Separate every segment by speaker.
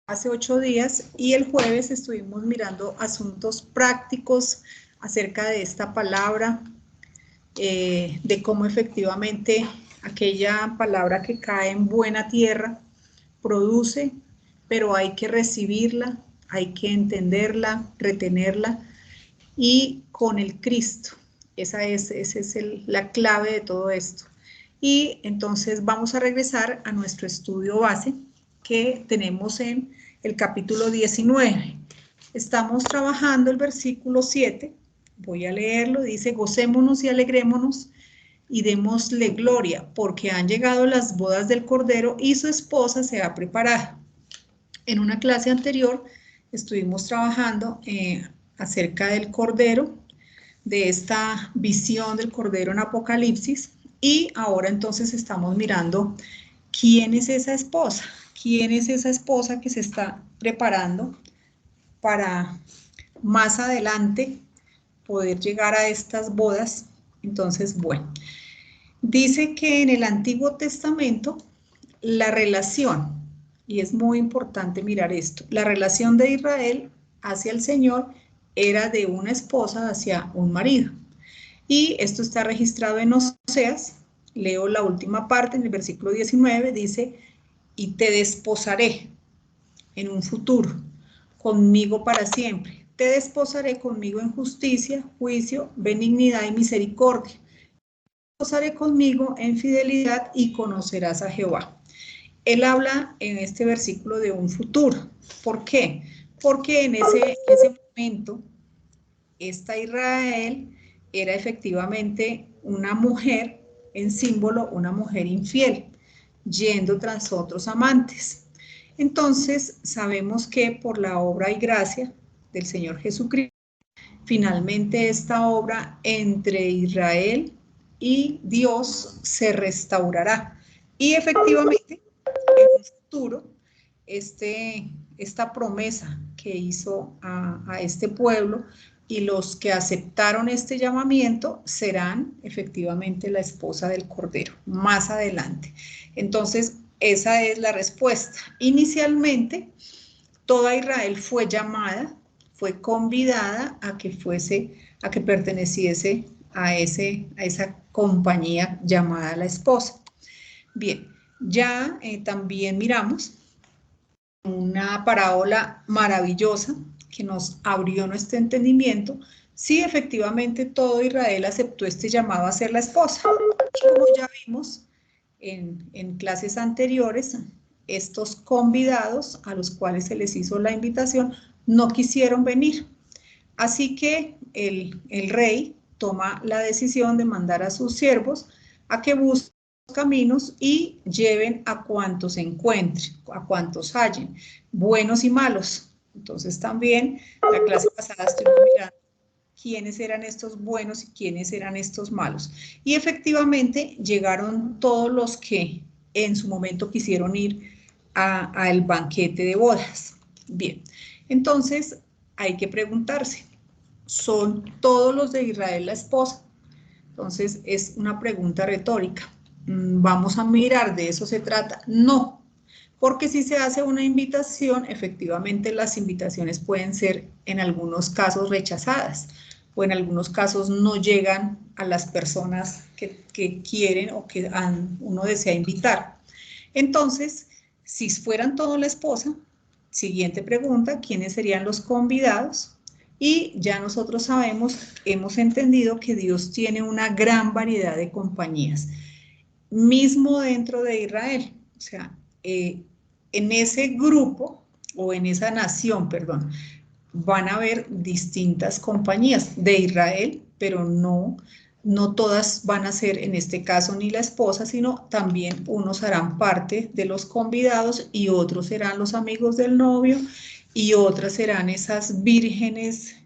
Speaker 1: hace 8 días y el jueves estuvimos mirando asuntos prácticos acerca de esta palabra, de cómo efectivamente aquella palabra que cae en buena tierra produce, pero hay que recibirla, hay que entenderla, retenerla y con el Cristo. Esa es la clave de todo esto. Y entonces vamos a regresar a nuestro estudio base que tenemos en el capítulo 19. Estamos trabajando el versículo 7. Voy a leerlo. Dice: gocémonos y alegrémonos y démosle gloria, porque han llegado las bodas del Cordero y su esposa se ha preparado. En una clase anterior estuvimos trabajando acerca del Cordero, de esta visión del Cordero en Apocalipsis, y ahora entonces estamos mirando quién es esa esposa, quién es esa esposa que se está preparando para más adelante poder llegar a estas bodas. Entonces, bueno, dice que en el Antiguo Testamento la relación, y es muy importante mirar esto, la relación de Israel hacia el Señor era de una esposa hacia un marido. Y esto está registrado en Oseas. Leo la última parte, en el versículo 19, dice: y te desposaré en un futuro, conmigo para siempre. Te desposaré conmigo en justicia, juicio, benignidad y misericordia. Te desposaré conmigo en fidelidad y conocerás a Jehová. Él habla en este versículo de un futuro. ¿Por qué? Porque en ese momento, esta Israel era efectivamente una mujer, en símbolo, una mujer infiel, yendo tras otros amantes. Entonces, sabemos que por la obra y gracia del Señor Jesucristo, finalmente esta obra entre Israel y Dios se restaurará. Y efectivamente, en un futuro, esta promesa que hizo a este pueblo y los que aceptaron este llamamiento serán efectivamente la esposa del Cordero, más adelante. Entonces, esa es la respuesta. Inicialmente, toda Israel fue llamada, fue convidada a que perteneciese a esa compañía llamada la esposa. Bien, ya también miramos una parábola maravillosa que nos abrió nuestro entendimiento. Sí, efectivamente todo Israel aceptó este llamado a ser la esposa. Y como ya vimos en clases anteriores, estos convidados a los cuales se les hizo la invitación no quisieron venir. Así que el rey toma la decisión de mandar a sus siervos a que busquen caminos y lleven a cuantos encuentren, a cuantos hallen, buenos y malos. Entonces también la clase pasada estuvimos mirando quiénes eran estos buenos y quiénes eran estos malos. Y efectivamente llegaron todos los que en su momento quisieron ir al banquete de bodas. Bien, entonces hay que preguntarse, ¿son todos los de Israel la esposa? Entonces es una pregunta retórica. Vamos a mirar, ¿de eso se trata? No, porque si se hace una invitación, efectivamente las invitaciones pueden ser en algunos casos rechazadas o en algunos casos no llegan a las personas que quieren o que uno desea invitar. Entonces, si fueran todos la esposa, siguiente pregunta, ¿quiénes serían los convidados? Y ya nosotros sabemos, hemos entendido que Dios tiene una gran variedad de compañías, mismo dentro de Israel. O sea, en ese grupo, o en esa nación, perdón, van a haber distintas compañías de Israel, pero no todas van a ser, en este caso, ni la esposa, sino también unos harán parte de los convidados y otros serán los amigos del novio y otras serán esas vírgenes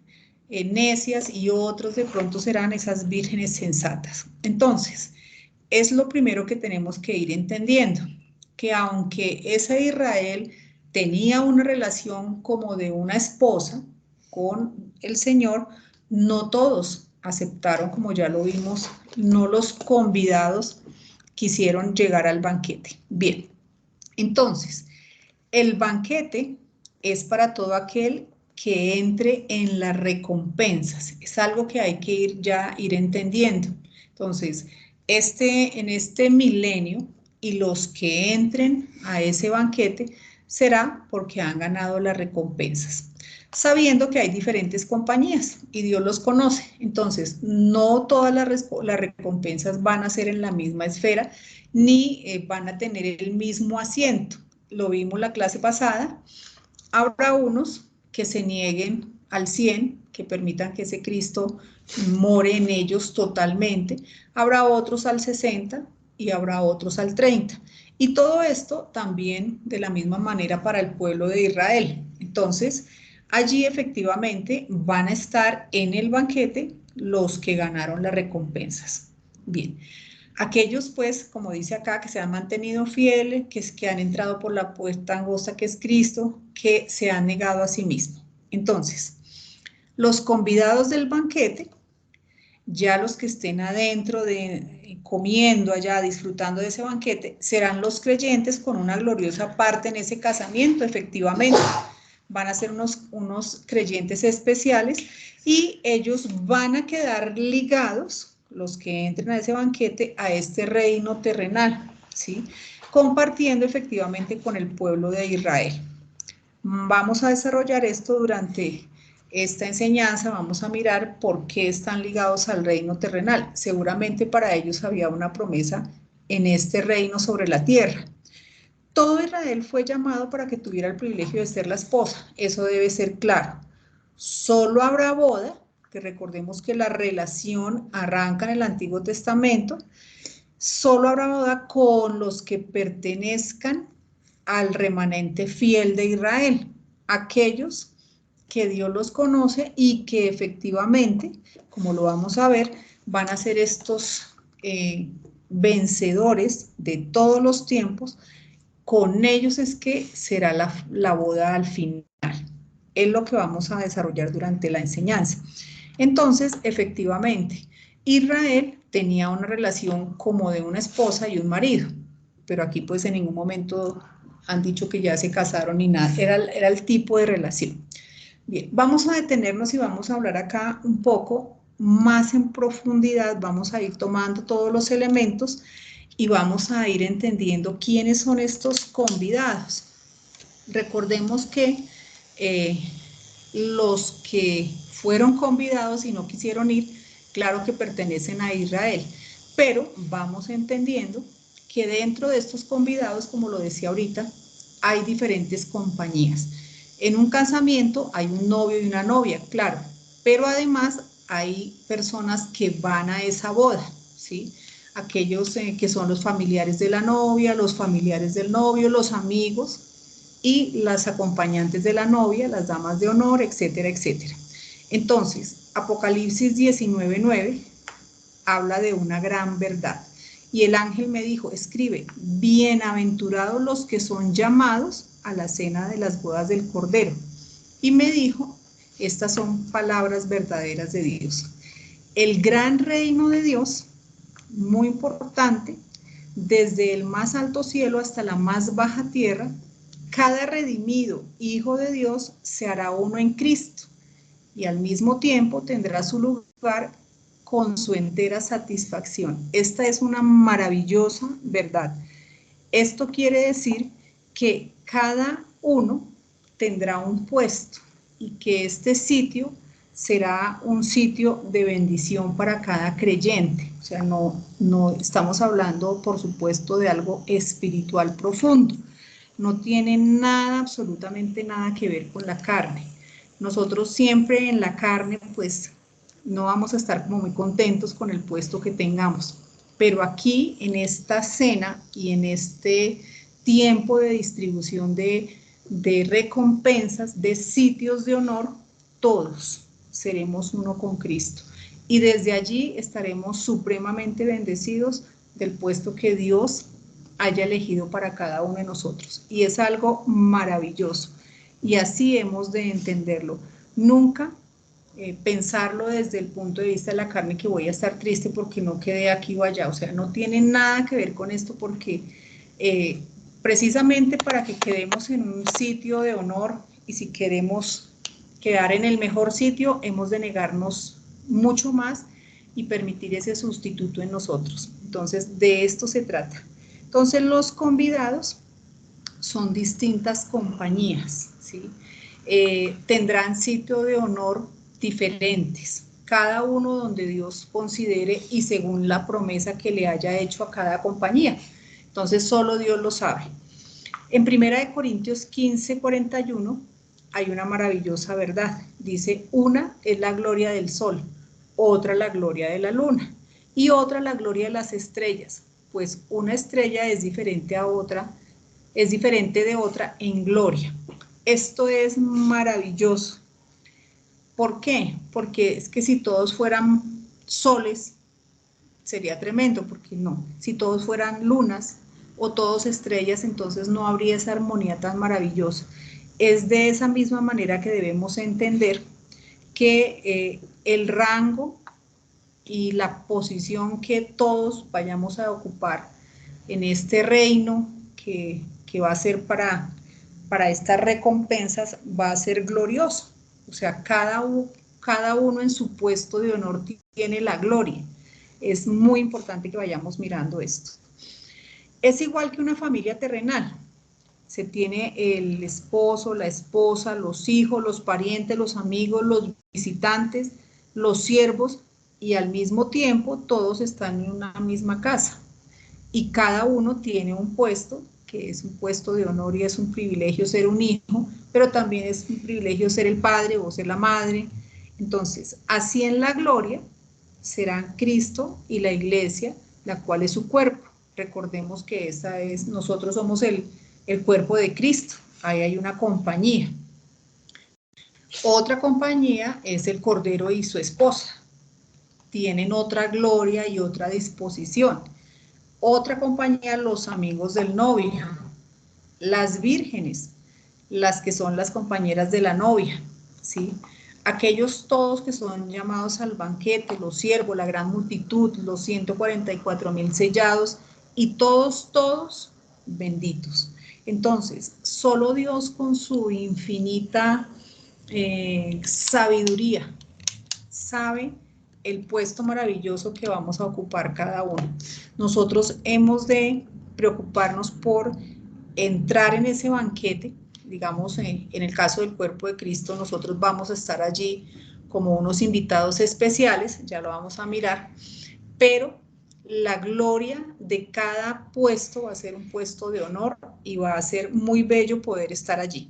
Speaker 1: necias y otros de pronto serán esas vírgenes sensatas. Entonces, es lo primero que tenemos que ir entendiendo, que aunque ese Israel tenía una relación como de una esposa con el Señor, no todos aceptaron, como ya lo vimos, no los convidados quisieron llegar al banquete. Bien, entonces, el banquete es para todo aquel que entre en las recompensas. Es algo que hay que ir entendiendo. Entonces, en este milenio, y los que entren a ese banquete será porque han ganado las recompensas, sabiendo que hay diferentes compañías y Dios los conoce. Entonces, no todas las recompensas van a ser en la misma esfera, ni van a tener el mismo asiento. Lo vimos la clase pasada. Habrá unos que se nieguen al 100, que permitan que ese Cristo more en ellos totalmente. Habrá otros al 60 y habrá otros al 30. Y todo esto también de la misma manera para el pueblo de Israel. Entonces, allí efectivamente van a estar en el banquete los que ganaron las recompensas. Bien. Aquellos, pues, como dice acá, que se han mantenido fieles, que han entrado por la puerta angosta que es Cristo, que se han negado a sí mismo. Entonces, los convidados del banquete, ya los que estén adentro, comiendo allá, disfrutando de ese banquete, serán los creyentes con una gloriosa parte en ese casamiento, efectivamente. Van a ser unos creyentes especiales y ellos van a quedar ligados, los que entren a ese banquete, a este reino terrenal, ¿sí? Compartiendo efectivamente con el pueblo de Israel. Vamos a desarrollar esto durante esta enseñanza, vamos a mirar por qué están ligados al reino terrenal. Seguramente para ellos había una promesa en este reino sobre la tierra. Todo Israel fue llamado para que tuviera el privilegio de ser la esposa, eso debe ser claro. Solo habrá boda, que recordemos que la relación arranca en el Antiguo Testamento, solo habrá boda con los que pertenezcan al remanente fiel de Israel, aquellos que Dios los conoce y que efectivamente, como lo vamos a ver, van a ser estos vencedores de todos los tiempos. Con ellos es que será la boda al final. Es lo que vamos a desarrollar durante la enseñanza. Entonces, efectivamente, Israel tenía una relación como de una esposa y un marido, pero aquí pues en ningún momento han dicho que ya se casaron ni nada, era el tipo de relación. Bien, vamos a detenernos y vamos a hablar acá un poco más en profundidad, vamos a ir tomando todos los elementos y vamos a ir entendiendo quiénes son estos convidados. Recordemos que los que fueron convidados y no quisieron ir, claro que pertenecen a Israel, pero vamos entendiendo que dentro de estos convidados, como lo decía ahorita, hay diferentes compañías. En un casamiento hay un novio y una novia, claro, pero además hay personas que van a esa boda, ¿sí? Aquellos que son los familiares de la novia, los familiares del novio, los amigos y las acompañantes de la novia, las damas de honor, etcétera, etcétera. Entonces, Apocalipsis 19:9 habla de una gran verdad. Y el ángel me dijo, escribe, bienaventurados los que son llamados a la cena de las bodas del Cordero. Y me dijo, estas son palabras verdaderas de Dios. El gran reino de Dios, muy importante, desde el más alto cielo hasta la más baja tierra, cada redimido hijo de Dios se hará uno en Cristo y al mismo tiempo tendrá su lugar con su entera satisfacción. Esta es una maravillosa verdad. Esto quiere decir que cada uno tendrá un puesto y que este sitio será un sitio de bendición para cada creyente. O sea, no estamos hablando, por supuesto, de algo espiritual profundo. No tiene nada, absolutamente nada que ver con la carne. Nosotros siempre en la carne, pues, no vamos a estar como muy contentos con el puesto que tengamos. Pero aquí, en esta cena y en este tiempo de distribución de recompensas, de sitios de honor, todos seremos uno con Cristo. Y desde allí estaremos supremamente bendecidos del puesto que Dios haya elegido para cada uno de nosotros. Y es algo maravilloso. Y así hemos de entenderlo. Nunca pensarlo desde el punto de vista de la carne, que voy a estar triste porque no quedé aquí o allá. O sea, no tiene nada que ver con esto, porque precisamente para que quedemos en un sitio de honor y si queremos quedar en el mejor sitio, hemos de negarnos mucho más y permitir ese sustituto en nosotros. Entonces, de esto se trata. Entonces, los convidados son distintas compañías, ¿sí? Tendrán sitio de honor diferentes, cada uno donde Dios considere y según la promesa que le haya hecho a cada compañía. Entonces, solo Dios lo sabe. En 1 Corintios 15:41 hay una maravillosa verdad. Dice, una es la gloria del sol, otra la gloria de la luna y otra la gloria de las estrellas, pues una estrella es diferente a otra, es diferente de otra en gloria. Esto es maravilloso. ¿Por qué? Porque es que si todos fueran soles, sería tremendo, porque no. Si todos fueran lunas o todos estrellas, entonces no habría esa armonía tan maravillosa. Es de esa misma manera que debemos entender que el rango y la posición que todos vayamos a ocupar en este reino que va a ser para estas recompensas va a ser glorioso. O sea, cada uno en su puesto de honor tiene la gloria. Es muy importante que vayamos mirando esto. Es igual que una familia terrenal. Se tiene el esposo, la esposa, los hijos, los parientes, los amigos, los visitantes, los siervos, y al mismo tiempo todos están en una misma casa. Y cada uno tiene un puesto, que es un puesto de honor y es un privilegio ser un hijo, pero también es un privilegio ser el padre o ser la madre. Entonces, así en la gloria serán Cristo y la iglesia, la cual es su cuerpo. Recordemos que nosotros somos el cuerpo de Cristo, ahí hay una compañía. Otra compañía es el Cordero y su esposa, tienen otra gloria y otra disposición. Otra compañía, los amigos del novio, las vírgenes, las que son las compañeras de la novia, ¿sí? Aquellos todos que son llamados al banquete, los siervos, la gran multitud, los 144,000 sellados, y todos benditos. Entonces, solo Dios con su infinita sabiduría sabe el puesto maravilloso que vamos a ocupar cada uno. Nosotros hemos de preocuparnos por entrar en ese banquete. Digamos, en el caso del cuerpo de Cristo, nosotros vamos a estar allí como unos invitados especiales, ya lo vamos a mirar, pero la gloria de cada puesto va a ser un puesto de honor y va a ser muy bello poder estar allí.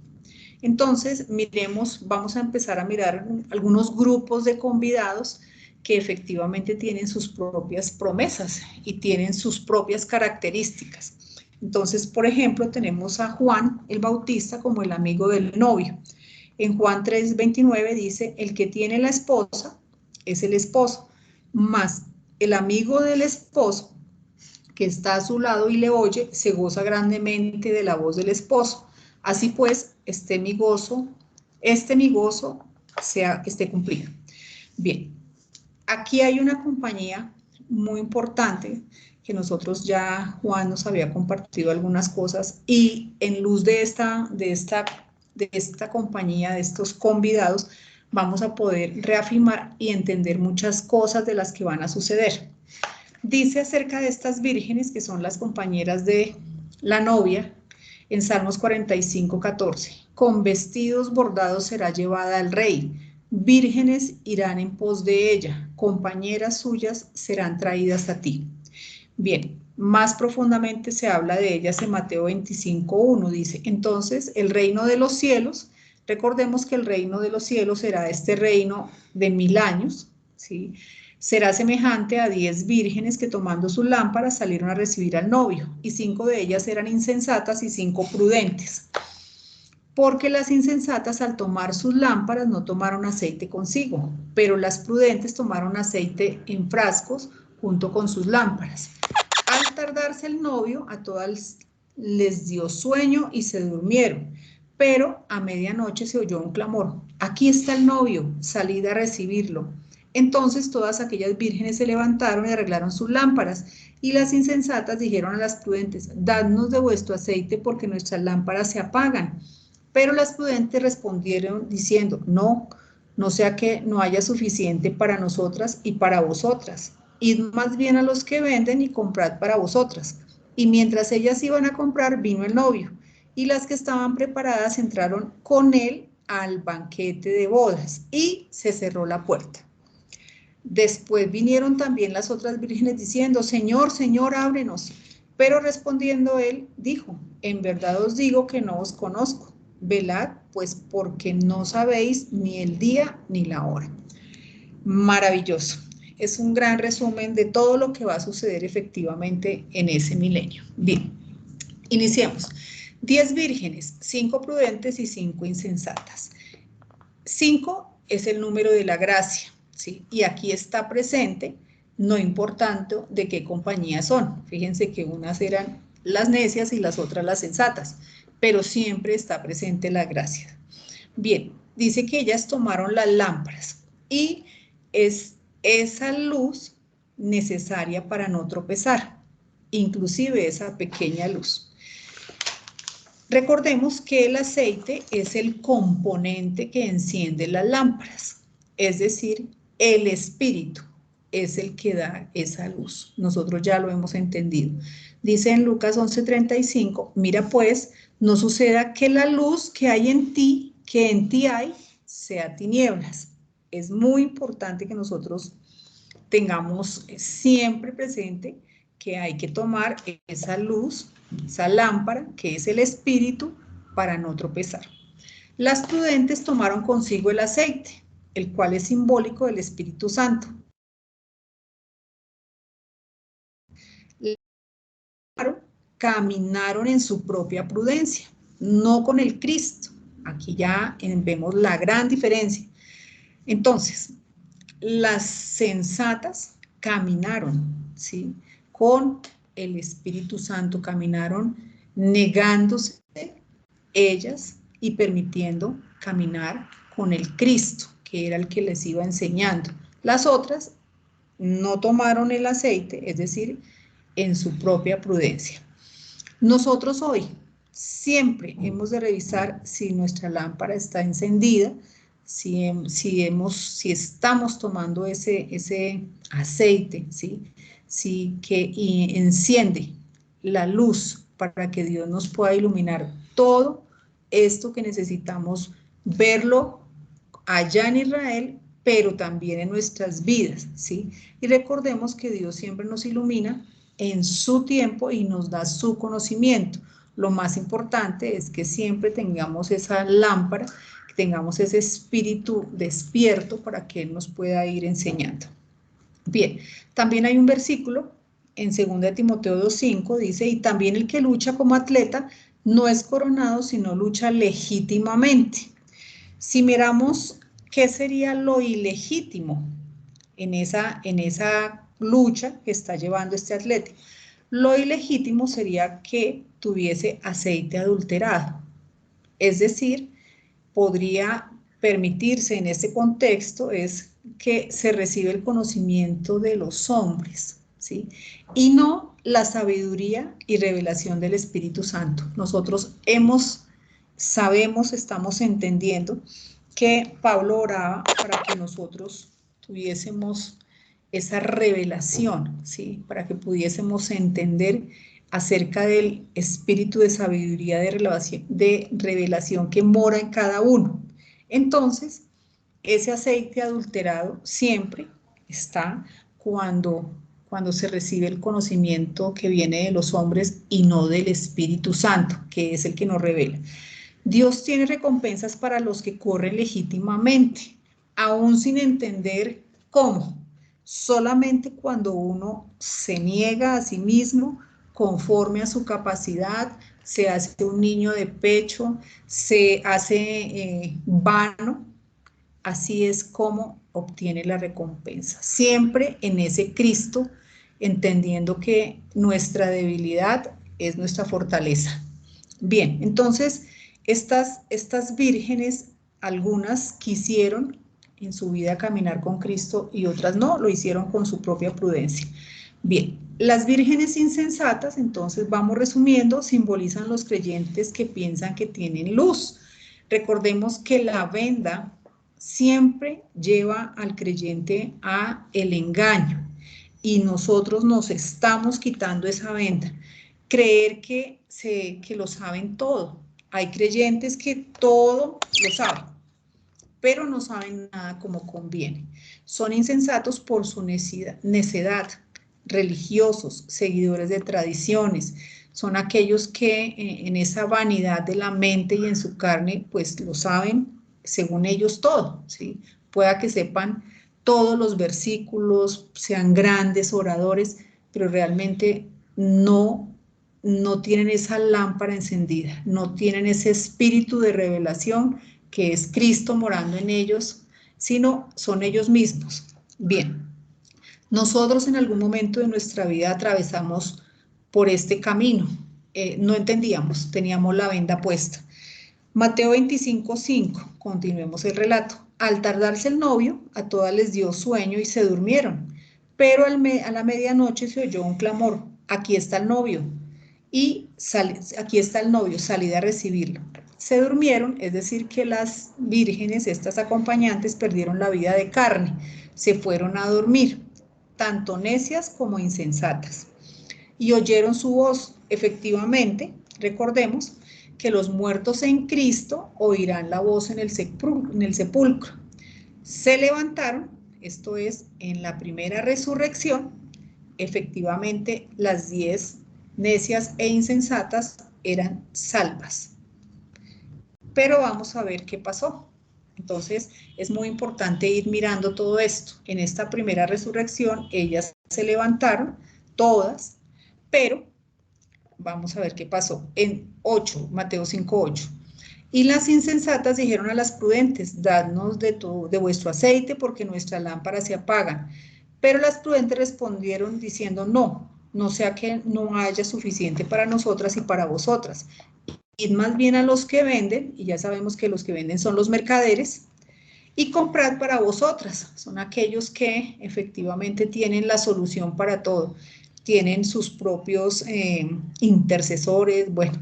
Speaker 1: Entonces, miremos, vamos a empezar a mirar algunos grupos de convidados que efectivamente tienen sus propias promesas y tienen sus propias características. Entonces, por ejemplo, tenemos a Juan el Bautista como el amigo del novio. En Juan 3:29 dice, el que tiene la esposa es el esposo, más el amigo del esposo que está a su lado y le oye, se goza grandemente de la voz del esposo. Así pues, mi gozo esté cumplido. Bien, aquí hay una compañía muy importante que nosotros ya, Juan nos había compartido algunas cosas, y en luz de esta compañía, de estos convidados, vamos a poder reafirmar y entender muchas cosas de las que van a suceder. Dice acerca de estas vírgenes, que son las compañeras de la novia, en Salmos 45:14, con vestidos bordados será llevada al rey, vírgenes irán en pos de ella, compañeras suyas serán traídas a ti. Bien, más profundamente se habla de ellas en Mateo 25:1, dice, entonces el reino de los cielos, recordemos que el reino de los cielos será este reino de 1000 años, ¿sí? Será semejante a 10 vírgenes que tomando sus lámparas salieron a recibir al novio, y 5 de ellas eran insensatas y 5 prudentes. Porque las insensatas al tomar sus lámparas no tomaron aceite consigo, pero las prudentes tomaron aceite en frascos junto con sus lámparas. Al tardarse el novio, a todas les dio sueño y se durmieron, pero a medianoche se oyó un clamor, aquí está el novio, salid a recibirlo. Entonces todas aquellas vírgenes se levantaron y arreglaron sus lámparas, y las insensatas dijeron a las prudentes, dadnos de vuestro aceite porque nuestras lámparas se apagan. Pero las prudentes respondieron diciendo, no, no sea que no haya suficiente para nosotras y para vosotras. Id más bien a los que venden y comprad para vosotras. Y mientras ellas iban a comprar, vino el novio, y las que estaban preparadas entraron con él al banquete de bodas, y se cerró la puerta. Después vinieron también las otras vírgenes diciendo, Señor, Señor, ábrenos. Pero respondiendo él, dijo, en verdad os digo que no os conozco. Velad, pues porque no sabéis ni el día ni la hora. Maravilloso. Es un gran resumen de todo lo que va a suceder efectivamente en ese milenio. Bien, iniciemos. 10 vírgenes, 5 prudentes y 5 insensatas. 5 es el número de la gracia, ¿sí? Y aquí está presente, no importando de qué compañía son. Fíjense que unas eran las necias y las otras las sensatas, pero siempre está presente la gracia. Bien, dice que ellas tomaron las lámparas y es esa luz necesaria para no tropezar, inclusive esa pequeña luz. Recordemos que el aceite es el componente que enciende las lámparas, es decir, el espíritu es el que da esa luz. Nosotros ya lo hemos entendido. Dice en Lucas 11:35, mira pues, no suceda que la luz que hay en ti, que en ti hay, sea tinieblas. Es muy importante que nosotros tengamos siempre presente que hay que tomar esa luz, esa lámpara, que es el espíritu, para no tropezar. Las prudentes tomaron consigo el aceite, el cual es simbólico del Espíritu Santo. Caminaron en su propia prudencia, no con el Cristo. Aquí ya vemos la gran diferencia. Entonces, las sensatas caminaron, ¿sí? Con el Espíritu Santo, caminaron negándose ellas y permitiendo caminar con el Cristo, que era el que les iba enseñando. Las otras no tomaron el aceite, es decir, en su propia prudencia. Nosotros hoy siempre hemos de revisar si nuestra lámpara está encendida, si estamos tomando ese aceite, ¿sí? Que enciende la luz para que Dios nos pueda iluminar todo esto que necesitamos verlo allá en Israel, pero también en nuestras vidas, ¿sí? Y recordemos que Dios siempre nos ilumina en su tiempo y nos da su conocimiento. Lo más importante es que siempre tengamos esa lámpara, que tengamos ese espíritu despierto para que Él nos pueda ir enseñando. Bien, también hay un versículo en 2 Timoteo 2:5, dice, y también el que lucha como atleta no es coronado, sino lucha legítimamente. Si miramos qué sería lo ilegítimo en esa lucha que está llevando este atleta, lo ilegítimo sería que tuviese aceite adulterado. Es decir, podría permitirse en este contexto es que se recibe el conocimiento de los hombres, ¿sí? Y no la sabiduría y revelación del Espíritu Santo. Nosotros sabemos, estamos entendiendo que Pablo oraba para que nosotros tuviésemos esa revelación, ¿sí? Para que pudiésemos entender acerca del espíritu de sabiduría, de revelación que mora en cada uno. Entonces, ese aceite adulterado siempre está cuando se recibe el conocimiento que viene de los hombres y no del Espíritu Santo, que es el que nos revela. Dios tiene recompensas para los que corren legítimamente, aún sin entender cómo. Solamente cuando uno se niega a sí mismo, conforme a su capacidad, se hace un niño de pecho, se hace vano, así es como obtiene la recompensa. Siempre en ese Cristo, entendiendo que nuestra debilidad es nuestra fortaleza. Bien, entonces, estas vírgenes, algunas quisieron en su vida caminar con Cristo y otras no, lo hicieron con su propia prudencia. Bien, las vírgenes insensatas, entonces vamos resumiendo, simbolizan los creyentes que piensan que tienen luz, Recordemos que la venda siempre lleva al creyente a el engaño y nosotros nos estamos quitando esa venda. Creer que lo saben todo. Hay creyentes que todo lo saben, pero no saben nada como conviene. Son insensatos por su necedad, religiosos, seguidores de tradiciones. Son aquellos que en esa vanidad de la mente y en su carne, pues lo saben según ellos todo, ¿sí? Pueda que sepan todos los versículos, sean grandes oradores, pero realmente no tienen esa lámpara encendida, no tienen ese espíritu de revelación que es Cristo morando en ellos, sino son ellos mismos. Bien, nosotros en algún momento de nuestra vida atravesamos por este camino, no entendíamos, teníamos la venda puesta. Mateo 25:5, continuemos el relato. Al tardarse el novio, a todas les dio sueño y se durmieron, pero a la medianoche se oyó un clamor, aquí está el novio, y aquí está el novio, salid a recibirlo. Se durmieron, es decir, que las vírgenes, estas acompañantes, perdieron la vida de carne, se fueron a dormir, tanto necias como insensatas. Y oyeron su voz, efectivamente, recordemos que los muertos en Cristo oirán la voz en el sepulcro. Se levantaron, esto es, en la primera resurrección, efectivamente las 10 necias e insensatas eran salvas. Pero vamos a ver qué pasó. Entonces, es muy importante ir mirando todo esto. En esta primera resurrección, ellas se levantaron, todas, pero vamos a ver qué pasó. En 8, Mateo 5:8. Y las insensatas dijeron a las prudentes, dadnos de vuestro aceite, porque nuestras lámparas se apagan. Pero las prudentes respondieron diciendo, no sea que no haya suficiente para nosotras y para vosotras. Id más bien a los que venden, y ya sabemos que los que venden son los mercaderes, y comprad para vosotras. Son aquellos que efectivamente tienen la solución para todo. Tienen sus propios intercesores, bueno,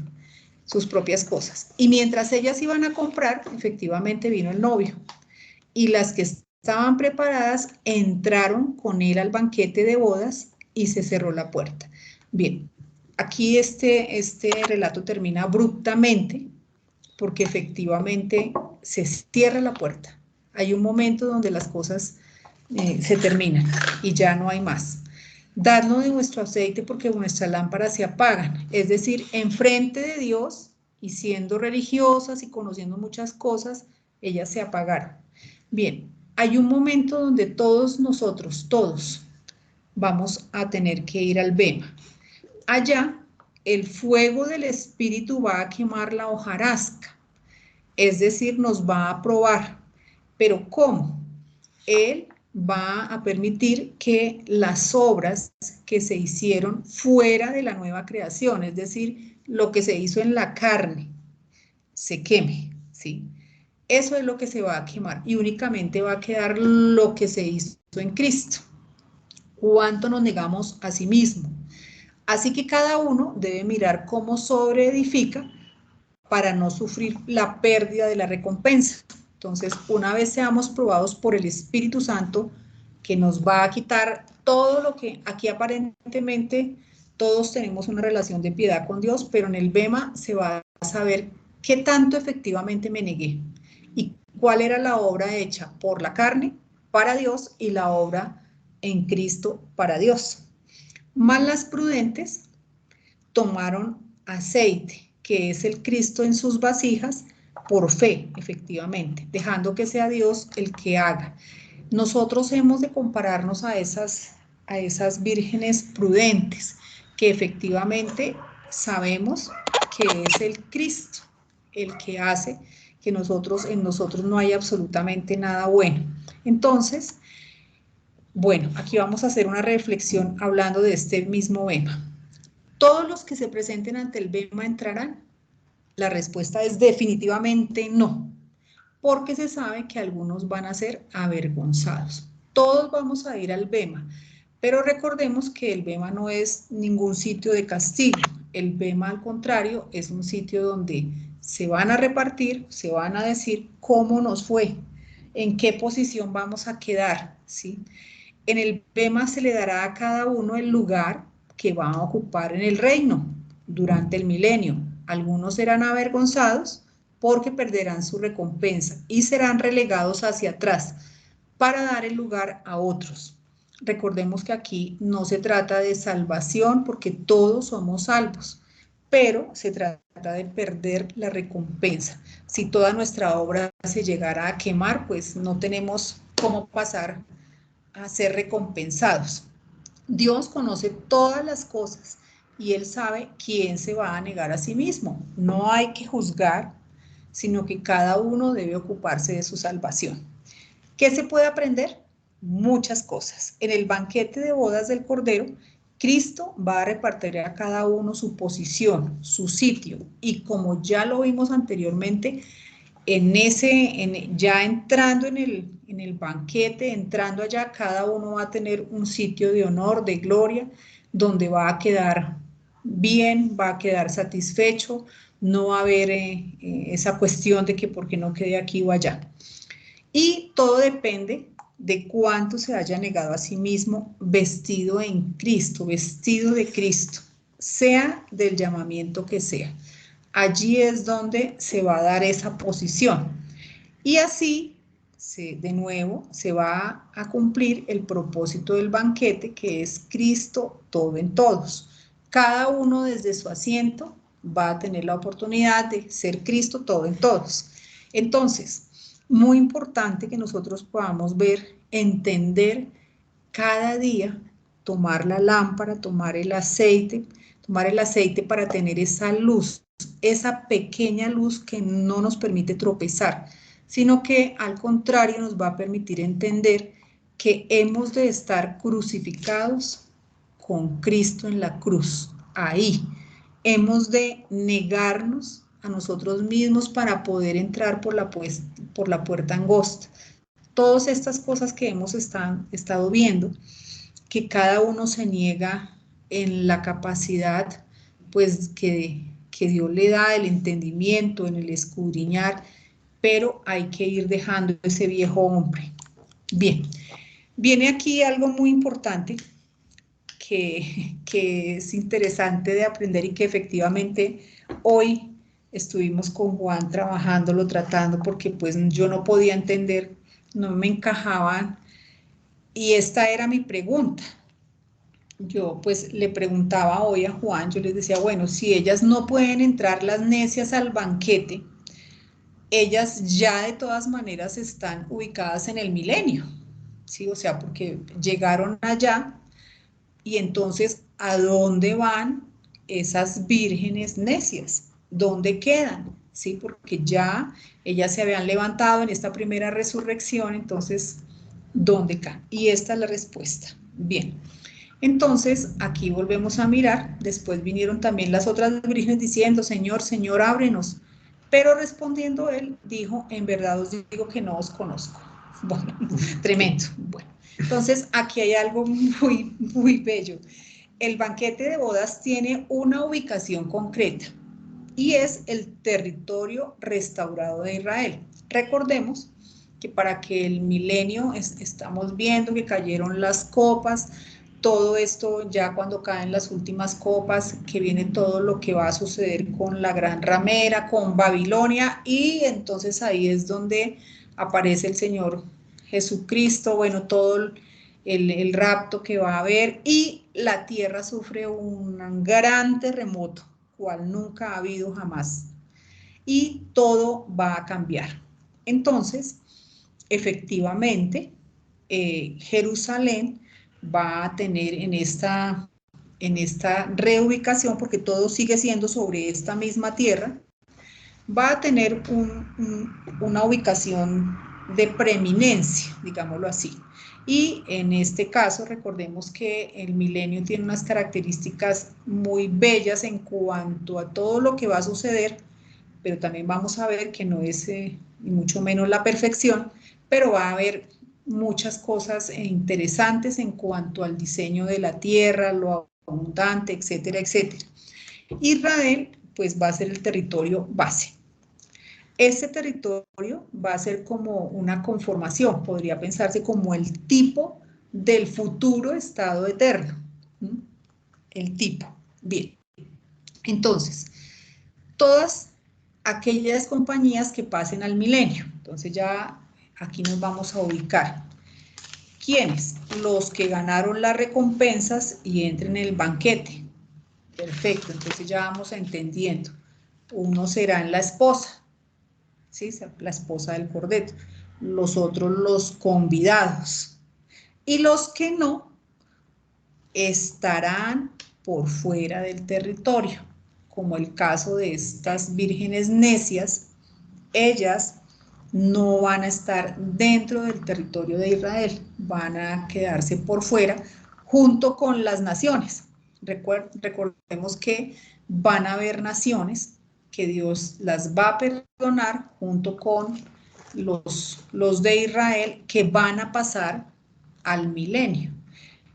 Speaker 1: sus propias cosas. Y mientras ellas iban a comprar, efectivamente vino el novio. Y las que estaban preparadas entraron con él al banquete de bodas y se cerró la puerta. Bien, aquí este relato termina abruptamente porque efectivamente se cierra la puerta. Hay un momento donde las cosas se terminan y ya no hay más. Dadnos de vuestro aceite porque nuestras lámparas se apagan. Es decir, enfrente de Dios y siendo religiosas y conociendo muchas cosas, ellas se apagaron. Bien, hay un momento donde todos nosotros, todos, vamos a tener que ir al bema. Allá, el fuego del Espíritu va a quemar la hojarasca, es decir, nos va a probar. ¿Pero cómo? Él va a permitir que las obras que se hicieron fuera de la nueva creación, es decir, lo que se hizo en la carne, se queme, ¿sí? Eso es lo que se va a quemar y únicamente va a quedar lo que se hizo en Cristo. ¿Cuánto nos negamos a sí mismo? Así que cada uno debe mirar cómo sobreedifica para no sufrir la pérdida de la recompensa. Entonces, una vez seamos probados por el Espíritu Santo, que nos va a quitar todo lo que aquí aparentemente todos tenemos una relación de piedad con Dios, pero en el bema se va a saber qué tanto efectivamente me negué y cuál era la obra hecha por la carne para Dios y la obra en Cristo para Dios. Más las prudentes tomaron aceite, que es el Cristo en sus vasijas, por fe, efectivamente, dejando que sea Dios el que haga. Nosotros hemos de compararnos a esas vírgenes prudentes, que efectivamente sabemos que es el Cristo el que hace que en nosotros no haya absolutamente nada bueno. Entonces, bueno, aquí vamos a hacer una reflexión hablando de este mismo bema. ¿Todos los que se presenten ante el bema entrarán? La respuesta es definitivamente no, porque se sabe que algunos van a ser avergonzados. Todos vamos a ir al bema, pero recordemos que el bema no es ningún sitio de castigo. El bema, al contrario, es un sitio donde se van a repartir, se van a decir cómo nos fue, en qué posición vamos a quedar, ¿sí? En el Bema se le dará a cada uno el lugar que va a ocupar en el reino durante el milenio. Algunos serán avergonzados porque perderán su recompensa y serán relegados hacia atrás para dar el lugar a otros. Recordemos que aquí no se trata de salvación porque todos somos salvos, pero se trata de perder la recompensa. Si toda nuestra obra se llegara a quemar, pues no tenemos cómo pasar a ser recompensados. Dios conoce todas las cosas y Él sabe quién se va a negar a sí mismo. No hay que juzgar, sino que cada uno debe ocuparse de su salvación. ¿Qué se puede aprender? Muchas cosas. En el banquete de bodas del Cordero, Cristo va a repartir a cada uno su posición, su sitio, y como ya lo vimos anteriormente, ya entrando en el banquete, entrando allá, cada uno va a tener un sitio de honor, de gloria, donde va a quedar bien, va a quedar satisfecho, no va a haber esa cuestión de que por qué no quede aquí o allá. Y todo depende de cuánto se haya negado a sí mismo vestido en Cristo, vestido de Cristo, sea del llamamiento que sea. Allí es donde se va a dar esa posición. Y así, de nuevo, se va a cumplir el propósito del banquete, que es Cristo todo en todos. Cada uno desde su asiento va a tener la oportunidad de ser Cristo todo en todos. Entonces, muy importante que nosotros podamos ver, entender cada día, tomar la lámpara, tomar el aceite para tener esa luz, esa pequeña luz que no nos permite tropezar, sino que al contrario nos va a permitir entender que hemos de estar crucificados con Cristo en la cruz, ahí. Hemos de negarnos a nosotros mismos para poder entrar por la puerta angosta. Todas estas cosas que hemos estado viendo, que cada uno se niega en la capacidad pues que Dios le da, el entendimiento, en el escudriñar, pero hay que ir dejando ese viejo hombre. Bien, viene aquí algo muy importante que es interesante de aprender y que efectivamente hoy estuvimos con Juan trabajándolo, tratando, porque pues yo no podía entender, no me encajaban, y esta era mi pregunta. Yo pues le preguntaba hoy a Juan, yo les decía, bueno, si ellas no pueden entrar las necias al banquete, ellas ya de todas maneras están ubicadas en el milenio, ¿sí? O sea, porque llegaron allá y entonces, ¿a dónde van esas vírgenes necias? ¿Dónde quedan? ¿Sí? Porque ya ellas se habían levantado en esta primera resurrección, entonces, ¿dónde caen? Y esta es la respuesta. Bien. Entonces, aquí volvemos a mirar, después vinieron también las otras vírgenes diciendo, Señor, Señor, ábrenos. Pero respondiendo él, dijo, en verdad os digo que no os conozco. Bueno, tremendo. Bueno, entonces aquí hay algo muy, muy bello. El banquete de bodas tiene una ubicación concreta y es el territorio restaurado de Israel. Recordemos que para que el milenio, estamos viendo que cayeron las copas, todo esto ya cuando caen las últimas copas, que viene todo lo que va a suceder con la gran ramera, con Babilonia, y entonces ahí es donde aparece el Señor Jesucristo, bueno, todo el rapto que va a haber, y la tierra sufre un gran terremoto, cual nunca ha habido jamás, y todo va a cambiar. Entonces, efectivamente, Jerusalén va a tener en esta reubicación, porque todo sigue siendo sobre esta misma tierra, va a tener una ubicación de preeminencia, digámoslo así. Y en este caso, recordemos que el milenio tiene unas características muy bellas en cuanto a todo lo que va a suceder, pero también vamos a ver que no es ni mucho menos la perfección, pero va a haber muchas cosas interesantes en cuanto al diseño de la tierra, lo abundante, etcétera, etcétera. Israel, pues va a ser el territorio base. Este territorio va a ser como una conformación, podría pensarse como el tipo del futuro estado eterno. ¿Mm? El tipo. Bien. Entonces, todas aquellas compañías que pasen al milenio. Entonces ya aquí nos vamos a ubicar. ¿Quiénes? Los que ganaron las recompensas y entren en el banquete. Perfecto, entonces ya vamos entendiendo. Uno será la esposa, ¿sí? La esposa del cordero. Los otros los convidados. Y los que no estarán por fuera del territorio, como el caso de estas vírgenes necias. Ellas no van a estar dentro del territorio de Israel, van a quedarse por fuera junto con las naciones. Recordemos que van a haber naciones que Dios las va a perdonar junto con los de Israel que van a pasar al milenio.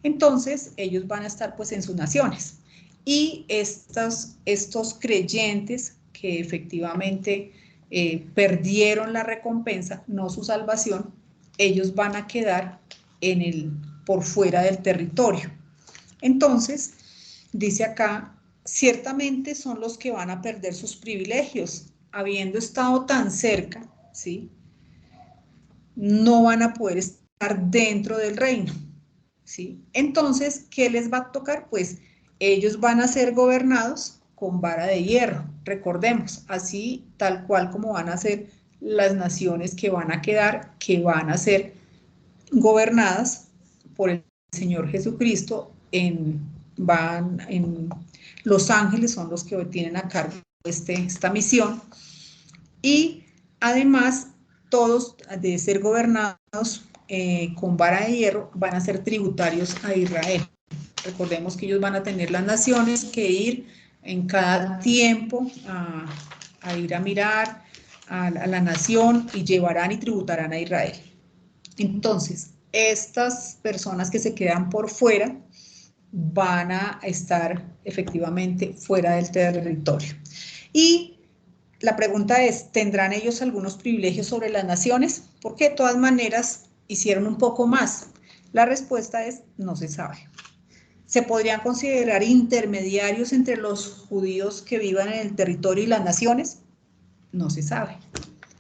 Speaker 1: Entonces, ellos van a estar pues en sus naciones. Y estos creyentes que efectivamente perdieron la recompensa, no su salvación, ellos van a quedar por fuera del territorio. Entonces, dice acá, ciertamente son los que van a perder sus privilegios, habiendo estado tan cerca, ¿sí? No van a poder estar dentro del reino, ¿sí? Entonces, ¿qué les va a tocar? Pues ellos van a ser gobernados con vara de hierro, recordemos, así tal cual como van a ser las naciones que van a quedar, que van a ser gobernadas por el Señor Jesucristo, en los ángeles son los que tienen a cargo esta misión, y además todos de ser gobernados con vara de hierro van a ser tributarios a Israel. Recordemos que ellos van a tener las naciones que ir en cada tiempo a ir a mirar a la nación y llevarán y tributarán a Israel. Entonces, estas personas que se quedan por fuera van a estar efectivamente fuera del territorio. Y la pregunta es, ¿tendrán ellos algunos privilegios sobre las naciones? Porque de todas maneras hicieron un poco más. La respuesta es, no se sabe. ¿Se podrían considerar intermediarios entre los judíos que vivan en el territorio y las naciones? No se sabe.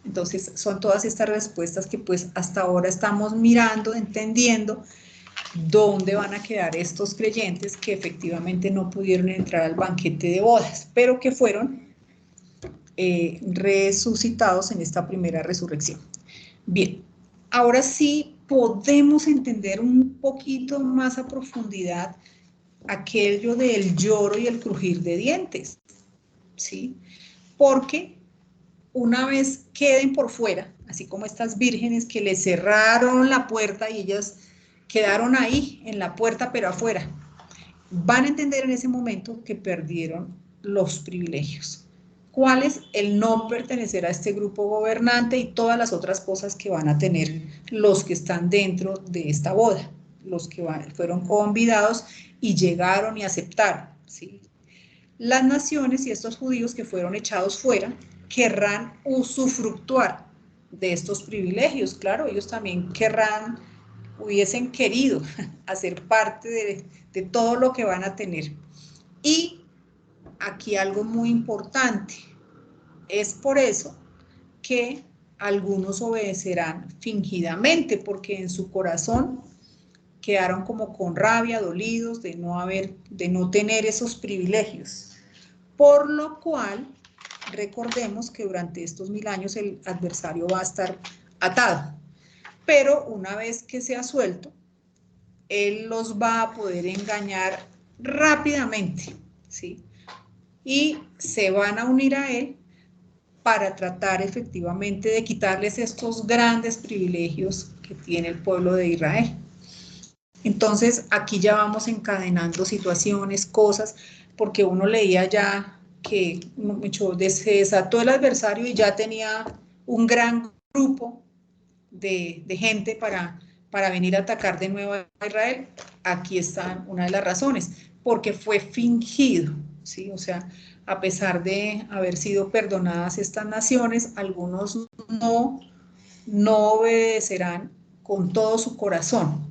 Speaker 1: Entonces, son todas estas respuestas que pues hasta ahora estamos mirando, entendiendo dónde van a quedar estos creyentes que efectivamente no pudieron entrar al banquete de bodas, pero que fueron resucitados en esta primera resurrección. Bien, ahora sí podemos entender un poquito más a profundidad aquello del lloro y el crujir de dientes, ¿sí? Porque una vez queden por fuera, así como estas vírgenes que le cerraron la puerta y ellas quedaron ahí en la puerta pero afuera, van a entender en ese momento que perdieron los privilegios. ¿Cuál es? El no pertenecer a este grupo gobernante y todas las otras cosas que van a tener los que están dentro de esta boda, los que fueron convidados y llegaron y aceptaron, ¿sí? Las naciones y estos judíos que fueron echados fuera querrán usufructuar de estos privilegios, claro, ellos también hubiesen querido hacer parte de todo lo que van a tener. Y aquí algo muy importante, es por eso que algunos obedecerán fingidamente, porque en su corazón quedaron como con rabia, dolidos de no tener esos privilegios. Por lo cual, recordemos que durante estos 1000 años el adversario va a estar atado. Pero una vez que sea suelto, él los va a poder engañar rápidamente, ¿sí? Y se van a unir a él para tratar efectivamente de quitarles estos grandes privilegios que tiene el pueblo de Israel. Entonces, aquí ya vamos encadenando situaciones, cosas, porque uno leía ya que se desató el adversario y ya tenía un gran grupo de gente para venir a atacar de nuevo a Israel. Aquí está una de las razones, porque fue fingido, ¿sí? O sea, a pesar de haber sido perdonadas estas naciones, algunos no obedecerán con todo su corazón.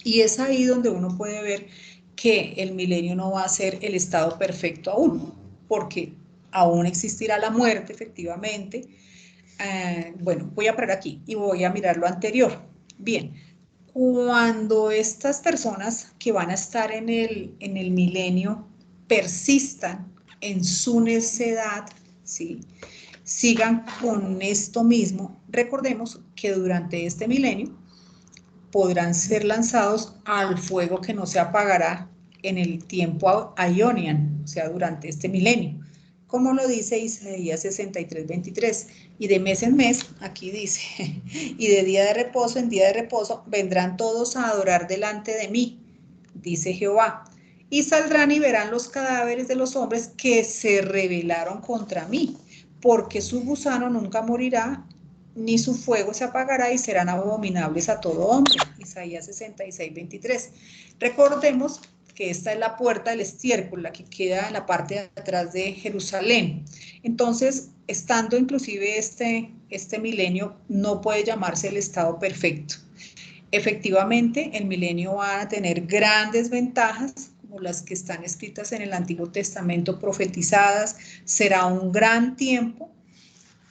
Speaker 1: Y es ahí donde uno puede ver que el milenio no va a ser el estado perfecto aún, porque aún existirá la muerte, efectivamente. Bueno, voy a parar aquí y voy a mirar lo anterior. Bien, cuando estas personas que van a estar en el milenio persistan en su necedad, ¿sí?, sigan con esto mismo, recordemos que durante este milenio podrán ser lanzados al fuego que no se apagará en el tiempo Ionian, o sea, durante este milenio, como lo dice Isaías 63:23, y de mes en mes, aquí dice, y de día de reposo en día de reposo vendrán todos a adorar delante de mí, dice Jehová, y saldrán y verán los cadáveres de los hombres que se rebelaron contra mí, porque su gusano nunca morirá, ni su fuego se apagará y serán abominables a todo hombre. Isaías 66:23. Recordemos que esta es la puerta del estiércol, la que queda en la parte de atrás de Jerusalén. Entonces, estando inclusive este milenio, no puede llamarse el estado perfecto. Efectivamente, el milenio va a tener grandes ventajas, como las que están escritas en el Antiguo Testamento, profetizadas. Será un gran tiempo.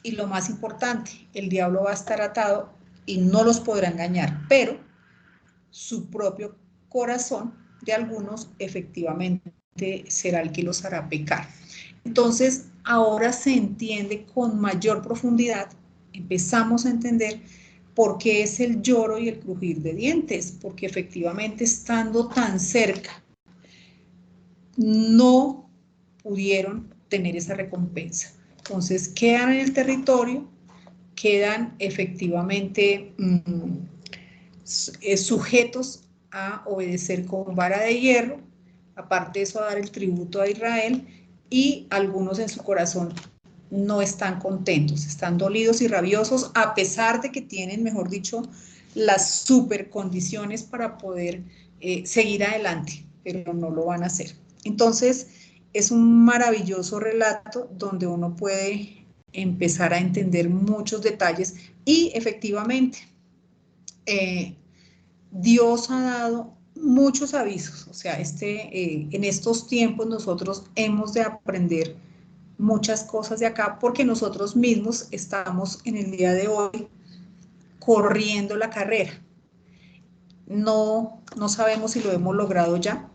Speaker 1: Y lo más importante, el diablo va a estar atado y no los podrá engañar, pero su propio corazón de algunos efectivamente será el que los hará pecar. Entonces, ahora se entiende con mayor profundidad, empezamos a entender por qué es el lloro y el crujir de dientes, porque efectivamente estando tan cerca, no pudieron tener esa recompensa. Entonces, quedan en el territorio, quedan efectivamente sujetos a obedecer con vara de hierro, aparte de eso a dar el tributo a Israel, y algunos en su corazón no están contentos, están dolidos y rabiosos, a pesar de que tienen, mejor dicho, las super condiciones para poder seguir adelante, pero no lo van a hacer. Entonces, es un maravilloso relato donde uno puede empezar a entender muchos detalles y efectivamente Dios ha dado muchos avisos, o sea, en estos tiempos nosotros hemos de aprender muchas cosas de acá porque nosotros mismos estamos en el día de hoy corriendo la carrera. No sabemos si lo hemos logrado ya,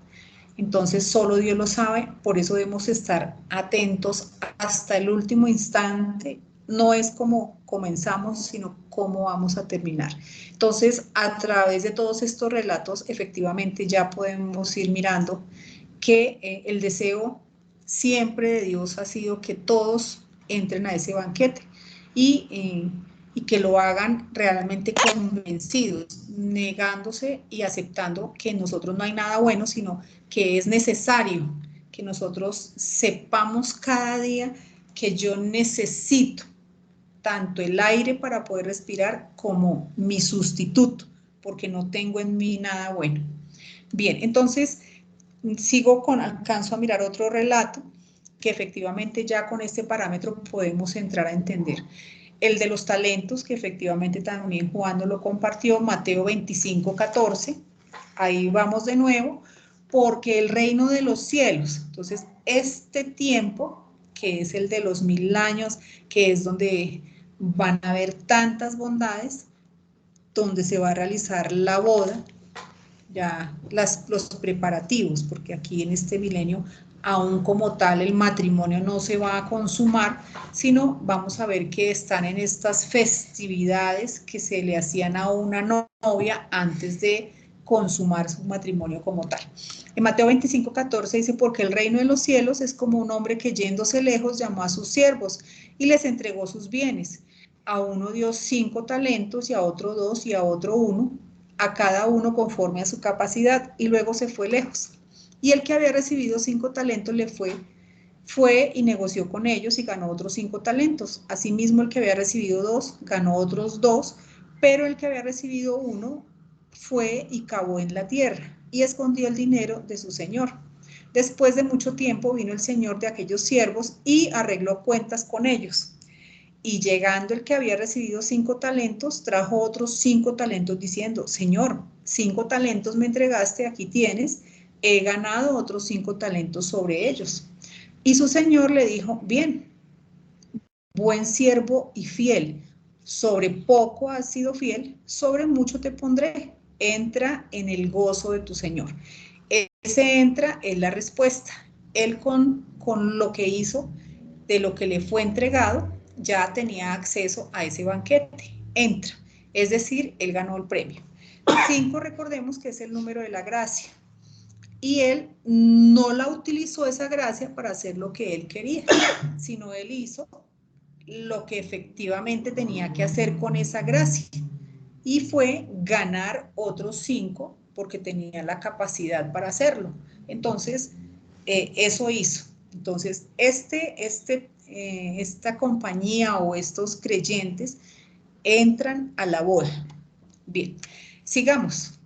Speaker 1: entonces solo Dios lo sabe, por eso debemos estar atentos hasta el último instante. No es como comenzamos, sino cómo vamos a terminar. Entonces, a través de todos estos relatos, efectivamente ya podemos ir mirando que el deseo siempre de Dios ha sido que todos entren a ese banquete y que lo hagan realmente convencidos, negándose y aceptando que en nosotros no hay nada bueno, sino que es necesario que nosotros sepamos cada día que yo necesito tanto el aire para poder respirar como mi sustituto, porque no tengo en mí nada bueno. Bien, entonces alcanzo a mirar otro relato que efectivamente ya con este parámetro podemos entrar a entender. El de los talentos, que efectivamente también Juan lo compartió, Mateo 25:14, ahí vamos de nuevo, porque el reino de los cielos, entonces este tiempo, que es el de los 1000 años, que es donde van a haber tantas bondades, donde se va a realizar la boda, ya los preparativos, porque aquí en este milenio, aún como tal, el matrimonio no se va a consumar, sino vamos a ver que están en estas festividades que se le hacían a una novia antes de consumar su matrimonio como tal. En Mateo 25:14 dice, porque el reino de los cielos es como un hombre que yéndose lejos llamó a sus siervos y les entregó sus bienes. A uno dio 5 talentos y a otro 2 y a otro 1, a cada uno conforme a su capacidad, y luego se fue lejos. Y el que había recibido 5 talentos fue y negoció con ellos y ganó otros 5 talentos. Asimismo, el que había recibido 2 ganó otros 2, pero el que había recibido 1 fue y cavó en la tierra y escondió el dinero de su señor. Después de mucho tiempo vino el señor de aquellos siervos y arregló cuentas con ellos. Y llegando el que había recibido 5 talentos, trajo otros 5 talentos diciendo, Señor, 5 talentos me entregaste, aquí tienes, he ganado otros 5 talentos sobre ellos. Y su señor le dijo, bien, buen siervo y fiel, sobre poco has sido fiel, sobre mucho te pondré, entra en el gozo de tu señor. Ese entra es la respuesta. Él con lo que hizo, de lo que le fue entregado, ya tenía acceso a ese banquete. Entra, es decir, él ganó el premio. 5, recordemos que es el número de la gracia. Y él no la utilizó esa gracia para hacer lo que él quería, sino él hizo lo que efectivamente tenía que hacer con esa gracia. Y fue ganar otros 5 porque tenía la capacidad para hacerlo. Entonces, eso hizo. Entonces, esta compañía o estos creyentes entran a la boda. Bien, sigamos.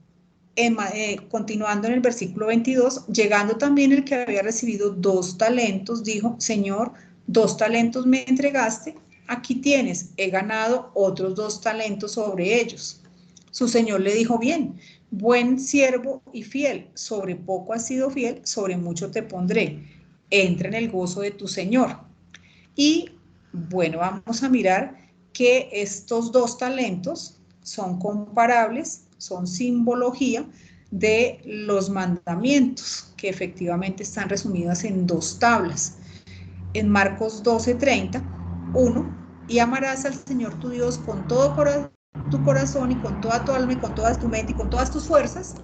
Speaker 1: Continuando en el versículo 22, llegando también el que había recibido 2 talentos, dijo, Señor, 2 talentos me entregaste, aquí tienes, he ganado otros 2 talentos sobre ellos. Su señor le dijo, bien, buen siervo y fiel, sobre poco has sido fiel, sobre mucho te pondré, entra en el gozo de tu señor. Y bueno, vamos a mirar que estos 2 talentos son comparables, son simbología de los mandamientos, que efectivamente están resumidas en 2 tablas. En Marcos 12:30, 1, y amarás al Señor tu Dios con todo tu corazón y con toda tu alma y con toda tu mente y con todas tus fuerzas.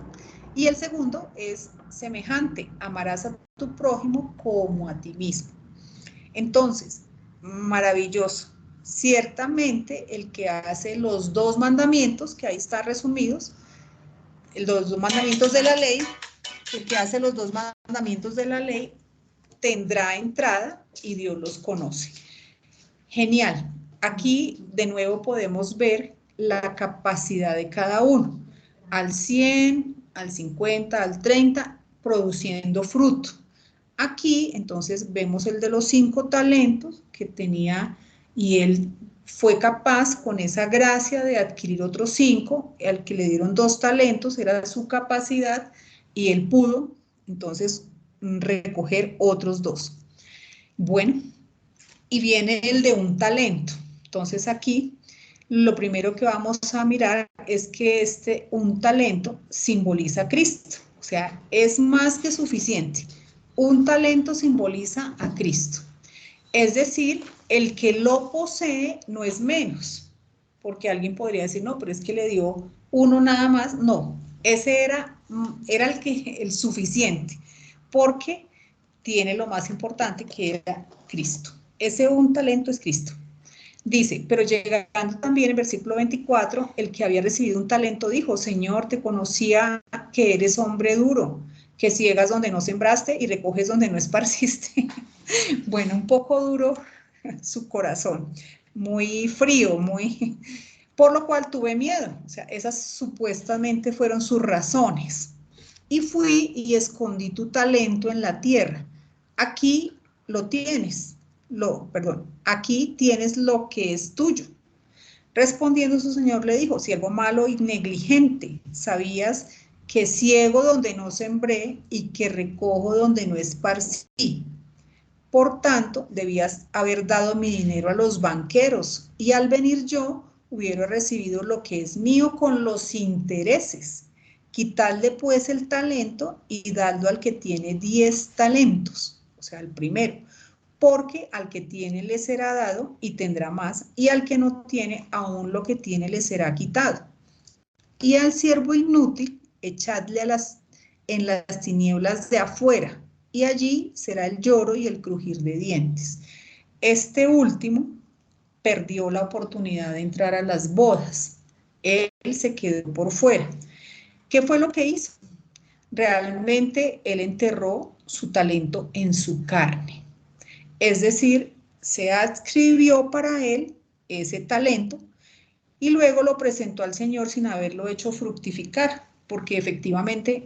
Speaker 1: Y el segundo es semejante, amarás a tu prójimo como a ti mismo. Entonces, maravilloso. Ciertamente el que hace los 2 mandamientos, que ahí están resumidos, los 2 mandamientos de la ley, el que hace los 2 mandamientos de la ley tendrá entrada y Dios los conoce. Genial. Aquí de nuevo podemos ver la capacidad de cada uno. Al 100, al 50, al 30, produciendo fruto. Aquí, entonces, vemos el de los 5 talentos que tenía y él fue capaz con esa gracia de adquirir otros 5, al que le dieron 2 talentos, era su capacidad y él pudo, entonces, recoger otros 2. Bueno, y viene el de un talento. Entonces aquí lo primero que vamos a mirar es que un talento simboliza a Cristo, o sea, es más que suficiente. Un talento simboliza a Cristo. Es decir, el que lo posee no es menos, porque alguien podría decir, no, pero es que le dio uno nada más. No, ese era el suficiente, porque tiene lo más importante que era Cristo. Ese un talento es Cristo. Dice, pero llegando también en versículo 24, el que había recibido un talento dijo, Señor, te conocía que eres hombre duro, que ciegas donde no sembraste y recoges donde no esparciste. Bueno, un poco duro su corazón, muy frío, muy... Por lo cual tuve miedo. O sea, esas supuestamente fueron sus razones. Y fui y escondí tu talento en la tierra. Aquí lo tienes. Aquí tienes lo que es tuyo. Respondiendo su señor le dijo, siervo malo y negligente, sabías que ciego donde no sembré y que recojo donde no esparcí. Por tanto, debías haber dado mi dinero a los banqueros y al venir yo hubiera recibido lo que es mío con los intereses. Quitadle pues el talento y dadlo al que tiene 10 talentos, o sea, el primero, porque al que tiene le será dado y tendrá más, y al que no tiene, aún lo que tiene le será quitado. Y al siervo inútil, echadle en las tinieblas de afuera, y allí será el lloro y el crujir de dientes. Este último perdió la oportunidad de entrar a las bodas. Él se quedó por fuera. ¿Qué fue lo que hizo? Realmente él enterró su talento en su carne. Es decir, se adscribió para él ese talento y luego lo presentó al Señor sin haberlo hecho fructificar, porque efectivamente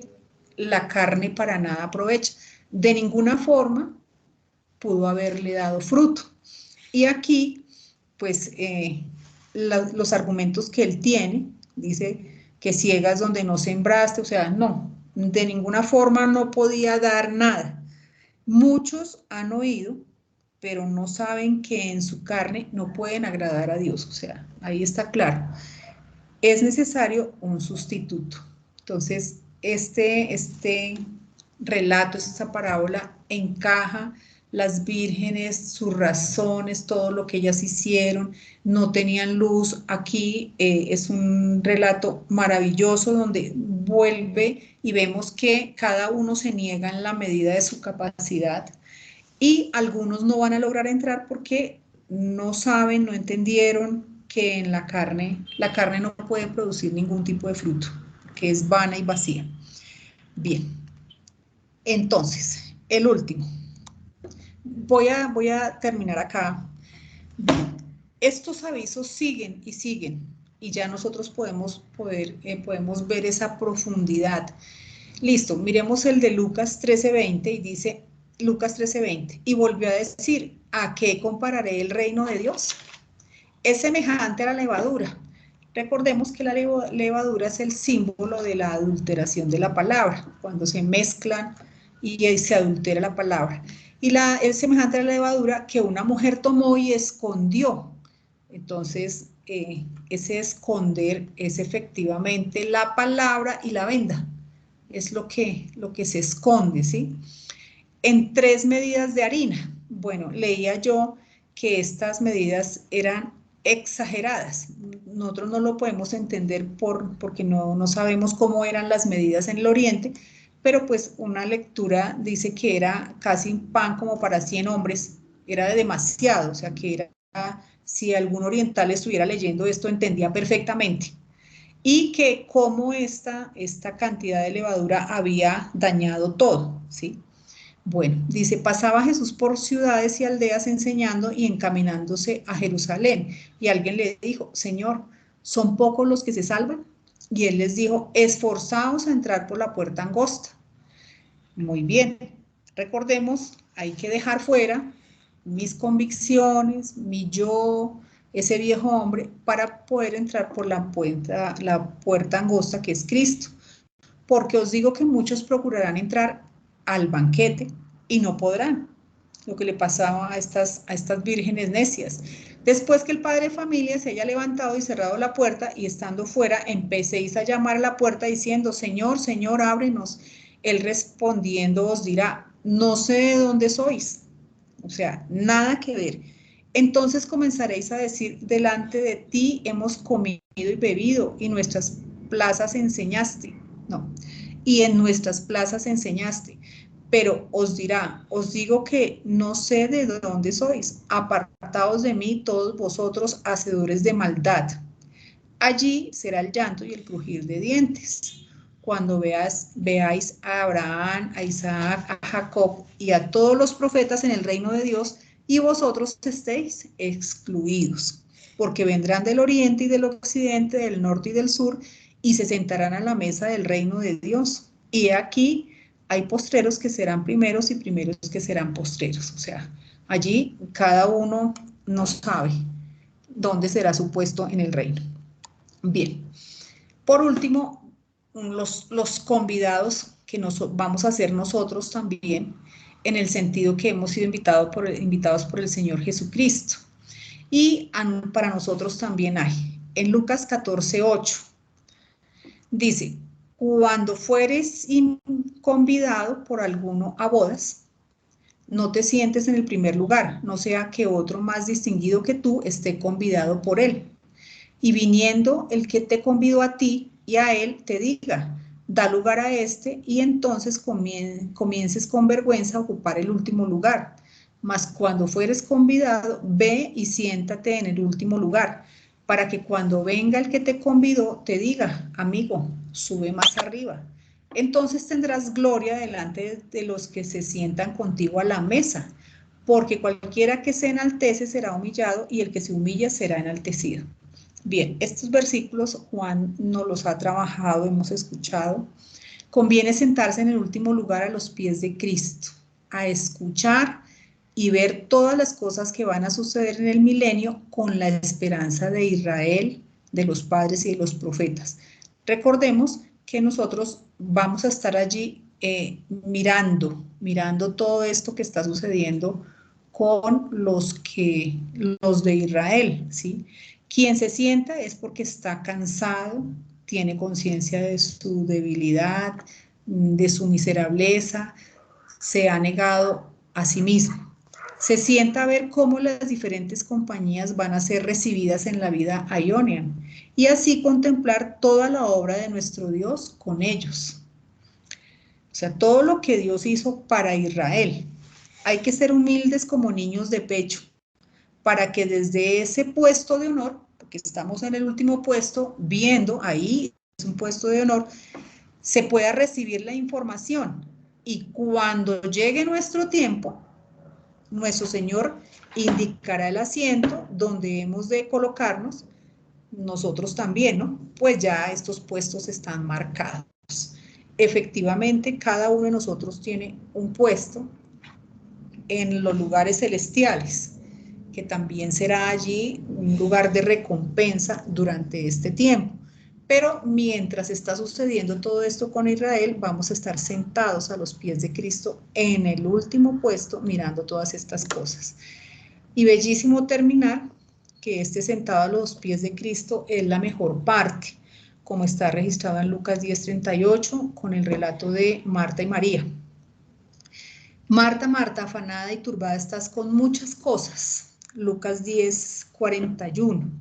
Speaker 1: la carne para nada aprovecha. De ninguna forma pudo haberle dado fruto. Y aquí, pues, los argumentos que él tiene, dice que ciegas donde no sembraste, o sea, no, de ninguna forma no podía dar nada. Muchos han oído, pero no saben que en su carne no pueden agradar a Dios, o sea, ahí está claro. Es necesario un sustituto. Entonces, este relato, esta parábola encaja las vírgenes, sus razones, todo lo que ellas hicieron, no tenían luz. Aquí es un relato maravilloso donde vuelve y vemos que cada uno se niega en la medida de su capacidad y algunos no van a lograr entrar porque no saben, no entendieron que en la carne no puede producir ningún tipo de fruto, que es vana y vacía. Bien, entonces, el último. Voy a terminar acá. Estos avisos siguen y siguen, y ya nosotros podemos ver esa profundidad. Listo, miremos el de Lucas 13:20 y dice, Lucas 13:20, y volvió a decir, ¿a qué compararé el reino de Dios? Es semejante a la levadura. Recordemos que la levadura es el símbolo de la adulteración de la palabra, cuando se mezclan y se adultera la palabra. Y es semejante a la levadura que una mujer tomó y escondió. Entonces, ese esconder es efectivamente la palabra y la venda. Es lo que se esconde, ¿sí? En 3 medidas de harina. Bueno, leía yo que estas medidas eran exageradas. Nosotros no lo podemos entender porque no sabemos cómo eran las medidas en el Oriente, pero pues una lectura dice que era casi un pan como para 100 hombres, era demasiado, o sea que era, si algún oriental estuviera leyendo esto, entendía perfectamente. Y que cómo esta cantidad de levadura había dañado todo, ¿sí? Bueno, dice, pasaba Jesús por ciudades y aldeas enseñando y encaminándose a Jerusalén. Y alguien le dijo, Señor, ¿son pocos los que se salvan? Y él les dijo, esforzaos a entrar por la puerta angosta. Muy bien, recordemos, hay que dejar fuera mis convicciones, mi yo, ese viejo hombre, para poder entrar por la puerta angosta que es Cristo. Porque os digo que muchos procurarán entrar al banquete y no podrán. Lo que le pasaba a estas vírgenes necias. Después que el padre de familia se haya levantado y cerrado la puerta y estando fuera, empecéis a llamar a la puerta diciendo, Señor, Señor, ábrenos. Él respondiendo os dirá, no sé de dónde sois. O sea, nada que ver. Entonces comenzaréis a decir, delante de ti hemos comido y bebido y nuestras plazas enseñaste. No, y en nuestras plazas enseñaste. Pero os dirá, os digo que no sé de dónde sois, apartaos de mí todos vosotros hacedores de maldad. Allí será el llanto y el crujir de dientes. Cuando veáis a Abraham, a Isaac, a Jacob y a todos los profetas en el reino de Dios, y vosotros estéis excluidos, porque vendrán del oriente y del occidente, del norte y del sur, y se sentarán a la mesa del reino de Dios. Y aquí hay postreros que serán primeros y primeros que serán postreros. O sea, allí cada uno no sabe dónde será su puesto en el reino. Bien, por último, los convidados que nos vamos a hacer nosotros también, en el sentido que hemos sido invitados por el Señor Jesucristo. Y para nosotros también hay. En Lucas 14:8 dice, cuando fueres convidado por alguno a bodas, no te sientes en el primer lugar, no sea que otro más distinguido que tú esté convidado por él. Y viniendo el que te convidó a ti y a él, te diga, da lugar a este, y entonces comiences con vergüenza a ocupar el último lugar. Mas cuando fueres convidado, ve y siéntate en el último lugar, para que cuando venga el que te convidó, te diga, amigo, sube más arriba. Entonces tendrás gloria delante de los que se sientan contigo a la mesa, porque cualquiera que se enaltece será humillado, y el que se humilla será enaltecido. Bien, estos versículos Juan nos los ha trabajado, hemos escuchado. Conviene sentarse en el último lugar a los pies de Cristo. a escuchar y ver todas las cosas que van a suceder en el milenio con la esperanza de Israel, de los padres y de los profetas. Recordemos que nosotros vamos a estar allí mirando todo esto que está sucediendo con los de Israel, ¿sí? Quien se sienta es porque está cansado, tiene conciencia de su debilidad, de su miserableza, se ha negado a sí mismo. Se sienta a ver cómo las diferentes compañías van a ser recibidas en la vida Ionian y así contemplar toda la obra de nuestro Dios con ellos. O sea, todo lo que Dios hizo para Israel. Hay que ser humildes como niños de pecho para que desde ese puesto de honor, porque estamos en el último puesto, viendo, ahí es un puesto de honor, se pueda recibir la información. Y cuando llegue nuestro tiempo, nuestro Señor indicará el asiento donde hemos de colocarnos, nosotros también, ¿no? Pues ya estos puestos están marcados. Efectivamente, cada uno de nosotros tiene un puesto en los lugares celestiales, que también será allí un lugar de recompensa durante este tiempo. Pero mientras está sucediendo todo esto con Israel, vamos a estar sentados a los pies de Cristo en el último puesto mirando todas estas cosas. Y bellísimo terminar que este sentado a los pies de Cristo es la mejor parte, como está registrado en Lucas 10:38 con el relato de Marta y María. Marta, Marta, afanada y turbada estás con muchas cosas. Lucas 10:41.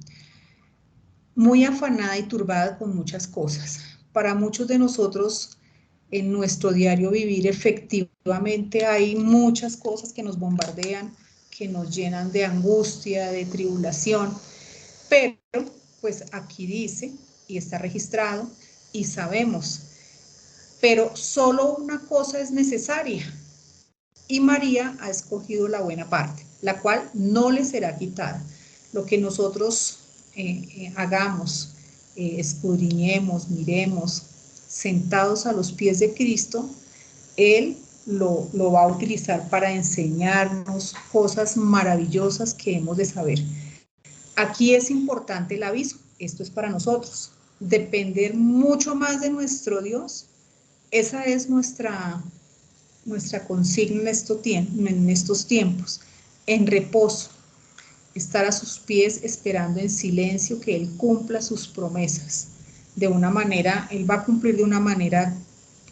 Speaker 1: Muy afanada y turbada con muchas cosas. Para muchos de nosotros en nuestro diario vivir efectivamente hay muchas cosas que nos bombardean, que nos llenan de angustia, de tribulación, pero pues aquí dice y está registrado y sabemos, pero solo una cosa es necesaria y María ha escogido la buena parte, la cual no le será quitada. Lo que nosotros hagamos, escudriñemos, miremos, sentados a los pies de Cristo, Él lo va a utilizar para enseñarnos cosas maravillosas que hemos de saber. Aquí es importante el aviso, esto es para nosotros, depender mucho más de nuestro Dios, esa es nuestra consigna en estos tiempos, en reposo, estar a sus pies esperando en silencio que Él cumpla sus promesas. De una manera, Él va a cumplir de una manera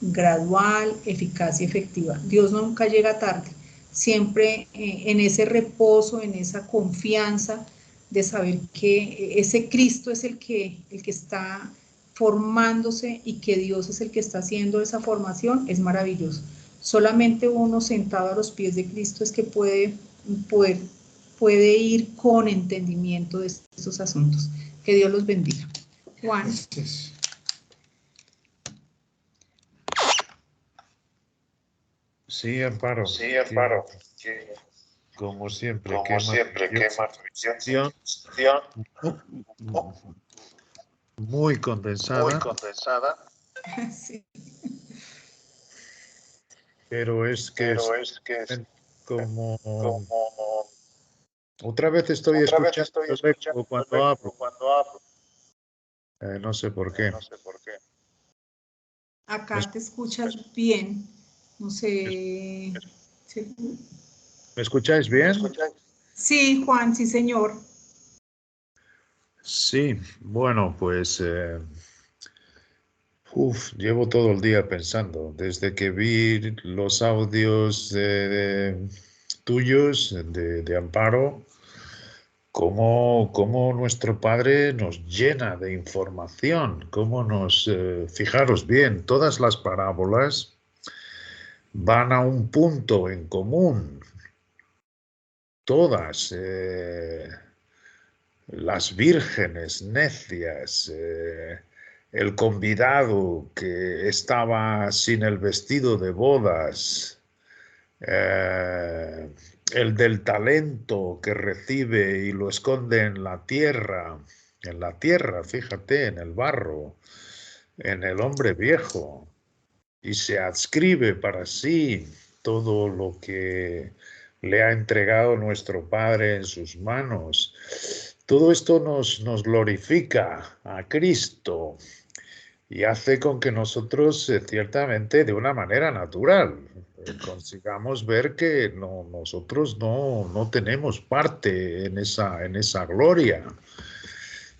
Speaker 1: gradual, eficaz y efectiva. Dios nunca llega tarde, siempre en ese reposo, en esa confianza de saber que ese Cristo es el que está formándose y que Dios es el que está haciendo esa formación, es maravilloso. Solamente uno sentado a los pies de Cristo es que puede ir con entendimiento de estos asuntos. Que Dios los bendiga. Juan.
Speaker 2: Sí, Amparo.
Speaker 3: Sí, Amparo.
Speaker 2: Como siempre,
Speaker 3: Como siempre, qué maravillosa.
Speaker 2: Muy condensada.
Speaker 3: Muy condensada.
Speaker 1: Sí.
Speaker 2: Pero es que
Speaker 3: es
Speaker 2: como...
Speaker 3: como...
Speaker 2: Otra vez estoy escuchando cuando hablo. No sé por qué.
Speaker 3: No sé por qué.
Speaker 1: Acá te escuchas bien. No sé.
Speaker 2: ¿Me escucháis bien?
Speaker 1: Sí, Juan, sí, señor.
Speaker 2: Sí, bueno, pues llevo todo el día pensando, desde que vi los audios tuyos de Amparo, cómo nuestro Padre nos llena de información, fijaros bien, todas las parábolas van a un punto en común, todas. Las vírgenes necias, el convidado que estaba sin el vestido de bodas, el del talento que recibe y lo esconde en la tierra, fíjate, en el barro, en el hombre viejo, y se adscribe para sí todo lo que le ha entregado nuestro Padre en sus manos. Todo esto nos glorifica a Cristo y hace con que nosotros, ciertamente, de una manera natural, consigamos ver que nosotros no tenemos parte en esa gloria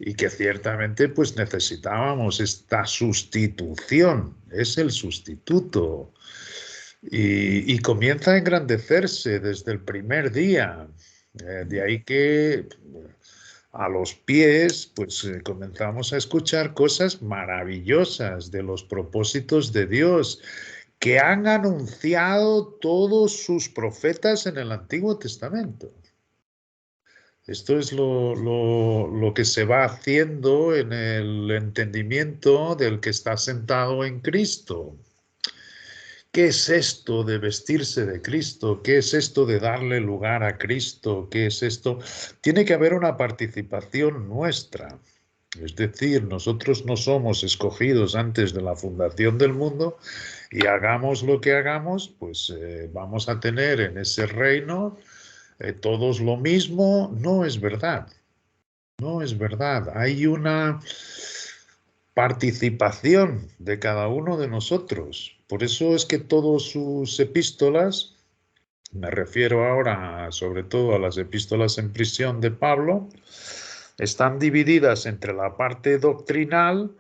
Speaker 2: y que ciertamente pues necesitábamos esta sustitución, es el sustituto. Y comienza a engrandecerse desde el primer día. De ahí que a los pies, pues comenzamos a escuchar cosas maravillosas de los propósitos de Dios que han anunciado todos sus profetas en el Antiguo Testamento. Esto es lo que se va haciendo en el entendimiento del que está sentado en Cristo. ¿Qué es esto de vestirse de Cristo? ¿Qué es esto de darle lugar a Cristo? ¿Qué es esto? Tiene que haber una participación nuestra. Es decir, nosotros no somos escogidos antes de la fundación del mundo y hagamos lo que hagamos, pues vamos a tener en ese reino todos lo mismo. No es verdad. No es verdad. Hay una participación de cada uno de nosotros. Por eso es que todas sus epístolas, me refiero ahora sobre todo a las epístolas en prisión de Pablo, están divididas entre la parte doctrinal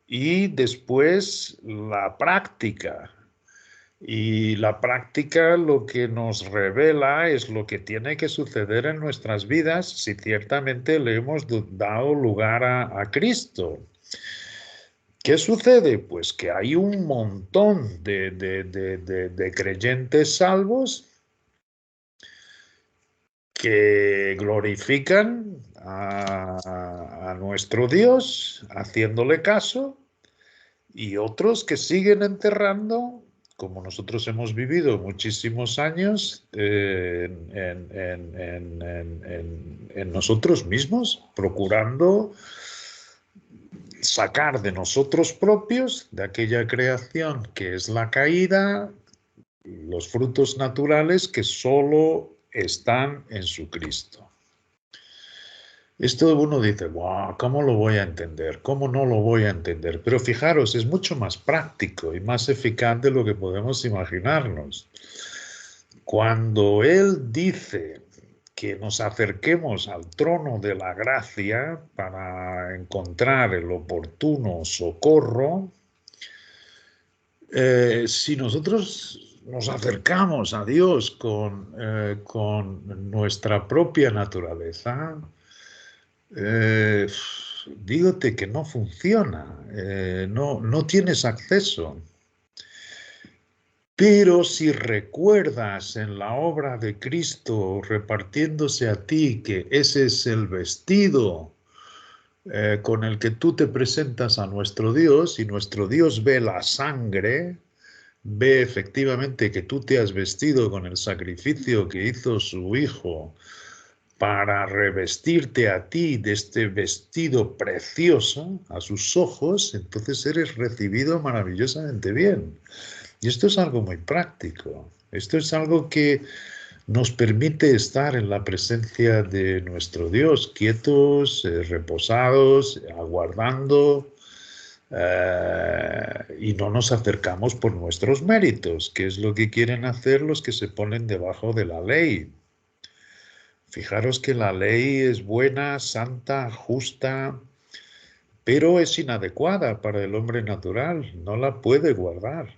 Speaker 2: y después la práctica. Y la práctica lo que nos revela es lo que tiene que suceder en nuestras vidas si ciertamente le hemos dado lugar a Cristo. ¿Qué sucede? Pues que hay un montón de creyentes salvos que glorifican a nuestro Dios haciéndole caso y otros que siguen enterrando, como nosotros hemos vivido muchísimos años, en nosotros mismos, procurando sacar de nosotros propios, de aquella creación que es la caída, los frutos naturales que solo están en su Cristo. Esto uno dice, wow, ¿cómo lo voy a entender? ¿Cómo no lo voy a entender? Pero fijaros, es mucho más práctico y más eficaz de lo que podemos imaginarnos. Cuando Él dice que nos acerquemos al trono de la gracia para encontrar el oportuno socorro, si nosotros nos acercamos a Dios con nuestra propia naturaleza, dígote que no funciona, no tienes acceso. Pero si recuerdas en la obra de Cristo repartiéndose a ti que ese es el vestido con el que tú te presentas a nuestro Dios y nuestro Dios ve la sangre, ve efectivamente que tú te has vestido con el sacrificio que hizo su Hijo para revestirte a ti de este vestido precioso a sus ojos, entonces eres recibido maravillosamente bien. Y esto es algo muy práctico. Esto es algo que nos permite estar en la presencia de nuestro Dios, quietos, reposados, aguardando, y no nos acercamos por nuestros méritos, que es lo que quieren hacer los que se ponen debajo de la ley. Fijaros que la ley es buena, santa, justa, pero es inadecuada para el hombre natural, no la puede guardar.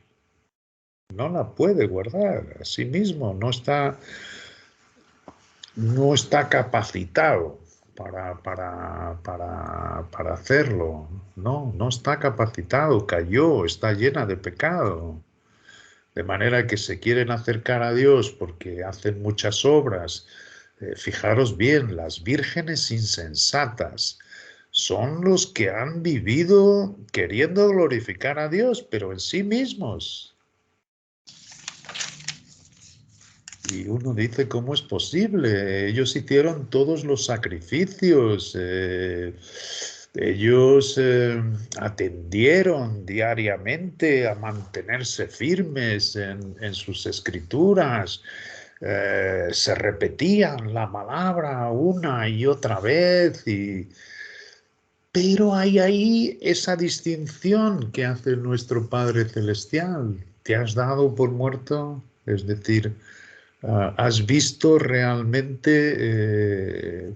Speaker 2: No la puede guardar a sí mismo, no está capacitado para hacerlo, no está capacitado, cayó, está llena de pecado, de manera que se quieren acercar a Dios porque hacen muchas obras. Fijaros bien, las vírgenes insensatas son los que han vivido queriendo glorificar a Dios, pero en sí mismos. Y uno dice, ¿cómo es posible? Ellos hicieron todos los sacrificios, Ellos atendieron diariamente a mantenerse firmes en sus escrituras, se repetían la palabra una y otra vez, pero hay ahí esa distinción que hace nuestro Padre Celestial. ¿Te has dado por muerto? Es decir, ¿has visto realmente?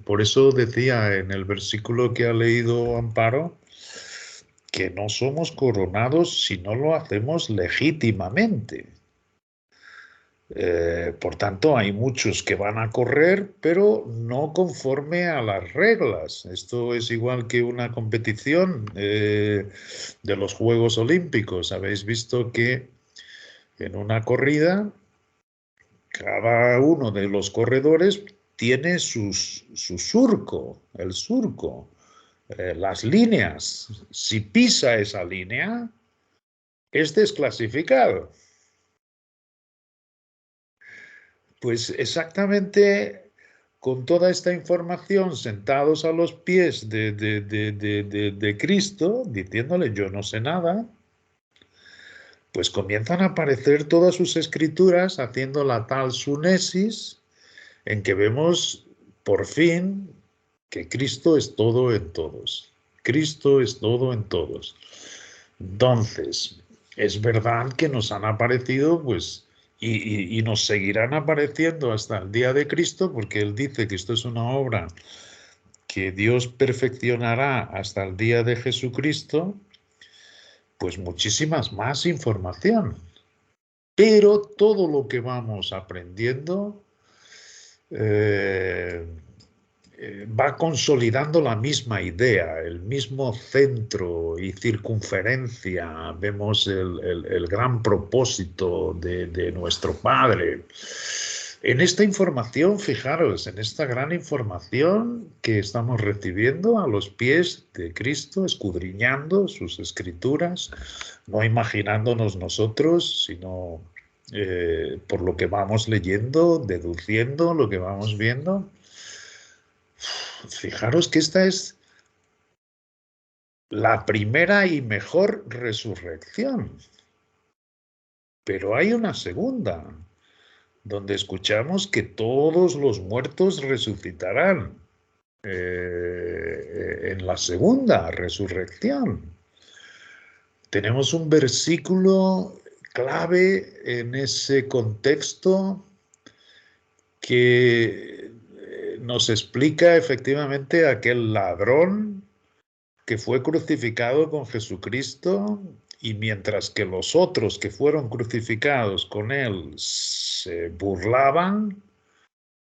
Speaker 2: Por eso decía en el versículo que ha leído Amparo, que no somos coronados si no lo hacemos legítimamente. Por tanto, hay muchos que van a correr, pero no conforme a las reglas. Esto es igual que una competición de los Juegos Olímpicos. Habéis visto que en una corrida, cada uno de los corredores tiene su surco, el surco, las líneas. Si pisa esa línea, es desclasificado. Pues exactamente con toda esta información, sentados a los pies de Cristo, diciéndole yo no sé nada, pues comienzan a aparecer todas sus escrituras haciendo la tal sunesis en que vemos por fin que Cristo es todo en todos. Cristo es todo en todos. Entonces, es verdad que nos han aparecido, pues, y nos seguirán apareciendo hasta el día de Cristo, porque Él dice que esto es una obra que Dios perfeccionará hasta el día de Jesucristo, pues muchísimas más información. Pero todo lo que vamos aprendiendo va consolidando la misma idea, el mismo centro y circunferencia. Vemos el gran propósito de nuestro Padre. En esta información, fijaros, en esta gran información que estamos recibiendo a los pies de Cristo, escudriñando sus escrituras, no imaginándonos nosotros, sino por lo que vamos leyendo, deduciendo lo que vamos viendo. Fijaros que esta es la primera y mejor resurrección. Pero hay una segunda, donde escuchamos que todos los muertos resucitarán en la segunda resurrección. Tenemos un versículo clave en ese contexto que nos explica efectivamente aquel ladrón que fue crucificado con Jesucristo, y mientras que los otros que fueron crucificados con él se burlaban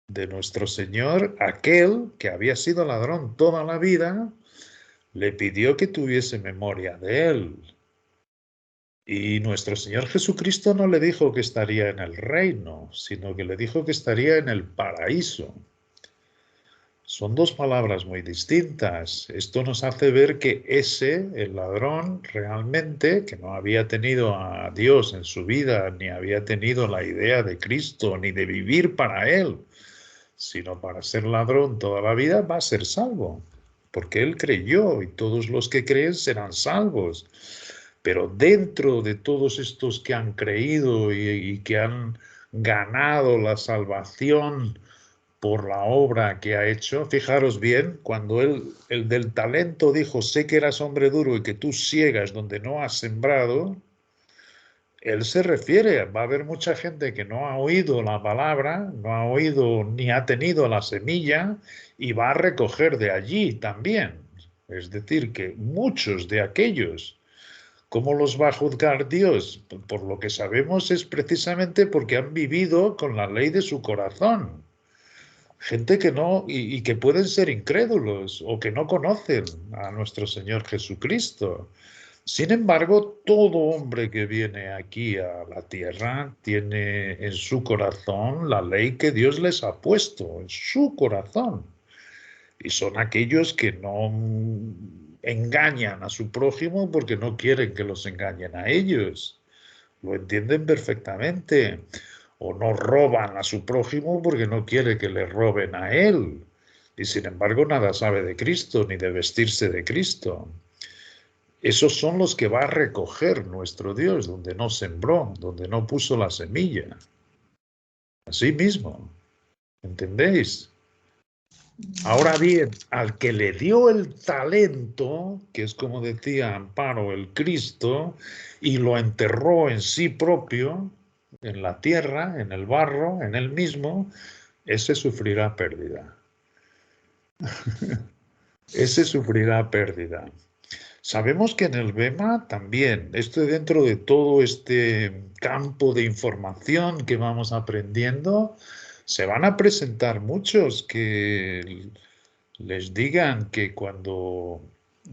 Speaker 2: de nuestro Señor, aquel que había sido ladrón toda la vida le pidió que tuviese memoria de él. Y nuestro Señor Jesucristo no le dijo que estaría en el reino, sino que le dijo que estaría en el paraíso. Son dos palabras muy distintas. Esto nos hace ver que ese, el ladrón, realmente, que no había tenido a Dios en su vida, ni había tenido la idea de Cristo, ni de vivir para Él, sino para ser ladrón toda la vida, va a ser salvo, porque Él creyó y todos los que creen serán salvos. Pero dentro de todos estos que han creído y que han ganado la salvación por la obra que ha hecho, fijaros bien, cuando el del talento dijo, sé que eras hombre duro y que tú siegas donde no has sembrado, él se refiere, va a haber mucha gente que no ha oído la palabra, no ha oído ni ha tenido la semilla y va a recoger de allí también. Es decir, que muchos de aquellos, ¿cómo los va a juzgar Dios? Por lo que sabemos es precisamente porque han vivido con la ley de su corazón. Gente que no, y que pueden ser incrédulos o que no conocen a nuestro Señor Jesucristo. Sin embargo, todo hombre que viene aquí a la tierra tiene en su corazón la ley que Dios les ha puesto, en su corazón. Y son aquellos que no engañan a su prójimo porque no quieren que los engañen a ellos. Lo entienden perfectamente. O no roban a su prójimo porque no quiere que le roben a él. y sin embargo nada sabe de Cristo ni de vestirse de Cristo. Esos son los que va a recoger nuestro Dios, donde no sembró, donde no puso la semilla. Así mismo, ¿entendéis? Ahora bien, al que le dio el talento, que es como decía Amparo, el Cristo, y lo enterró en sí propio, en la tierra, en el barro, en él mismo, ese sufrirá pérdida. Ese sufrirá pérdida. Sabemos que en el Bema también, esto dentro de todo este campo de información que vamos aprendiendo, se van a presentar muchos que les digan que cuando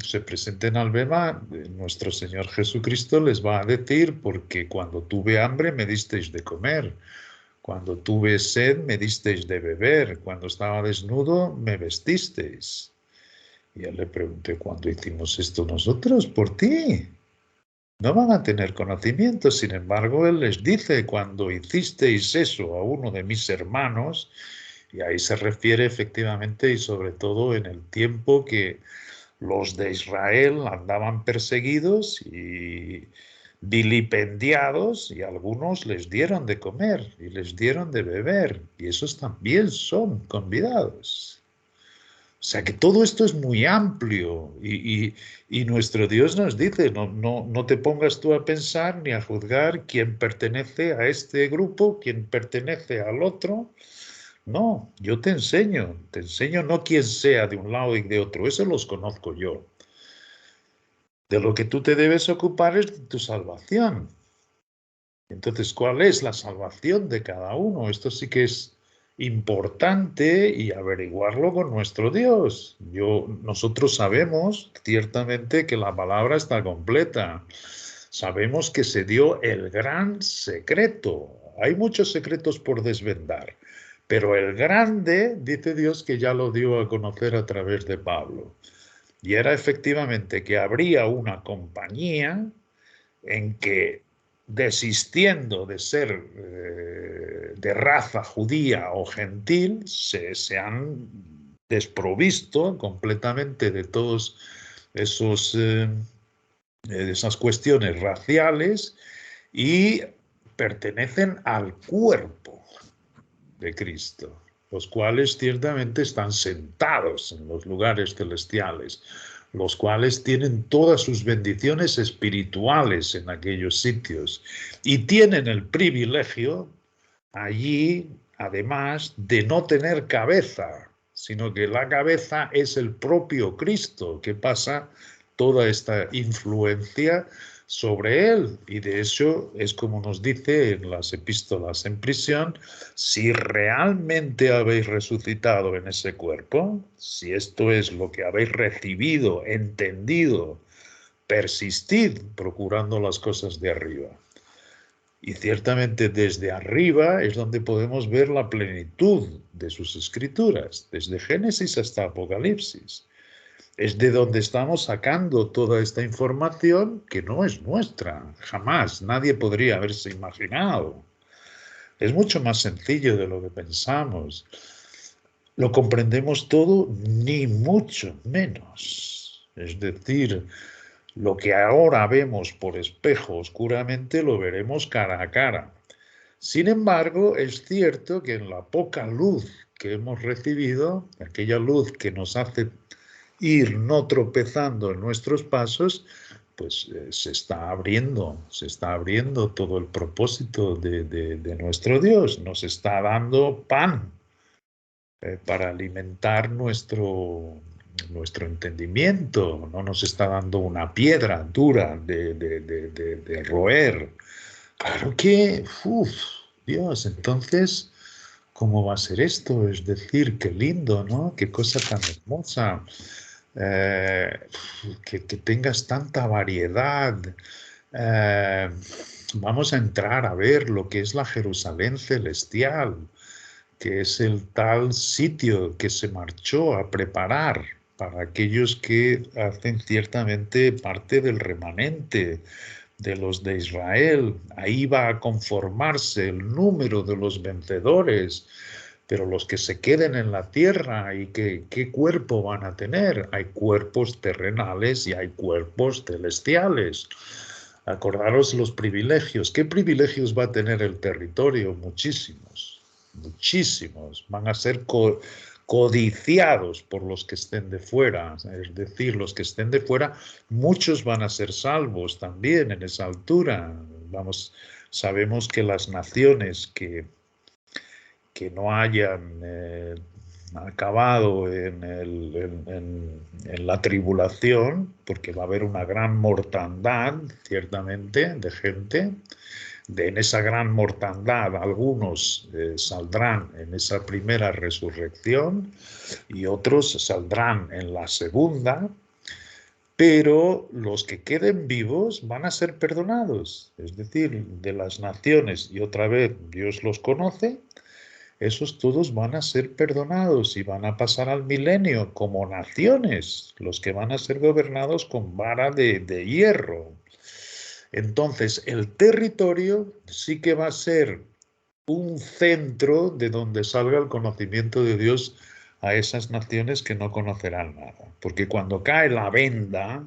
Speaker 2: se presenten al Bema, nuestro Señor Jesucristo les va a decir, porque cuando tuve hambre me disteis de comer, cuando tuve sed me disteis de beber, cuando estaba desnudo me vestisteis. Y él le pregunté, ¿cuándo hicimos esto nosotros por ti? No van a tener conocimiento. Sin embargo, él les dice, cuando hicisteis eso a uno de mis hermanos, y ahí se refiere efectivamente y sobre todo en el tiempo que los de Israel andaban perseguidos y vilipendiados, y algunos les dieron de comer y les dieron de beber, y esos también son convidados. O sea que todo esto es muy amplio y nuestro Dios nos dice, no te pongas tú a pensar ni a juzgar quién pertenece a este grupo, quién pertenece al otro. No, yo te enseño no quién sea de un lado y de otro, eso los conozco yo. De lo que tú te debes ocupar es de tu salvación. Entonces, ¿cuál es la salvación de cada uno? Esto sí que es importante y averiguarlo con nuestro Dios. Nosotros sabemos ciertamente que la palabra está completa. Sabemos que se dio el gran secreto. Hay muchos secretos por desvendar, pero el grande, dice Dios, que ya lo dio a conocer a través de Pablo. Y era efectivamente que habría una compañía en que, desistiendo de ser de raza judía o gentil, se han desprovisto completamente de todos esas cuestiones raciales y pertenecen al cuerpo de Cristo, los cuales ciertamente están sentados en los lugares celestiales, los cuales tienen todas sus bendiciones espirituales en aquellos sitios y tienen el privilegio allí, además, de no tener cabeza, sino que la cabeza es el propio Cristo, que pasa toda esta influencia sobre él, y de hecho es como nos dice en las epístolas en prisión: si realmente habéis resucitado en ese cuerpo, si esto es lo que habéis recibido, entendido, persistid procurando las cosas de arriba. Y ciertamente desde arriba es donde podemos ver la plenitud de sus escrituras, desde Génesis hasta Apocalipsis. Es de donde estamos sacando toda esta información que no es nuestra, jamás, nadie podría haberse imaginado. Es mucho más sencillo de lo que pensamos. Lo comprendemos todo, ni mucho menos. Es decir, lo que ahora vemos por espejo oscuramente lo veremos cara a cara. Sin embargo, es cierto que en la poca luz que hemos recibido, aquella luz que nos hace ir no tropezando en nuestros pasos, pues se está abriendo todo el propósito de nuestro Dios. Nos está dando pan para alimentar nuestro entendimiento, no nos está dando una piedra dura de roer. Claro que, Dios, entonces, ¿cómo va a ser esto? Es decir, qué lindo, ¿no? Qué cosa tan hermosa. Que tengas tanta variedad. Vamos a entrar a ver lo que es la Jerusalén celestial, que es el tal sitio que se marchó a preparar para aquellos que hacen ciertamente parte del remanente de los de Israel. Ahí va a conformarse el número de los vencedores. Pero los que se queden en la tierra, ¿y qué cuerpo van a tener? Hay cuerpos terrenales y hay cuerpos celestiales. Acordaros los privilegios. ¿Qué privilegios va a tener el territorio? Muchísimos, muchísimos. Van a ser codiciados por los que estén de fuera. Es decir, los que estén de fuera, muchos van a ser salvos también en esa altura. Vamos, sabemos que las naciones que no hayan acabado en la tribulación, porque va a haber una gran mortandad, ciertamente, de gente. En esa gran mortandad, algunos saldrán en esa primera resurrección y otros saldrán en la segunda, pero los que queden vivos van a ser perdonados. Es decir, de las naciones, y otra vez Dios los conoce, esos todos van a ser perdonados y van a pasar al milenio como naciones, los que van a ser gobernados con vara de hierro. Entonces, el territorio sí que va a ser un centro de donde salga el conocimiento de Dios a esas naciones que no conocerán nada. Porque cuando cae la venda,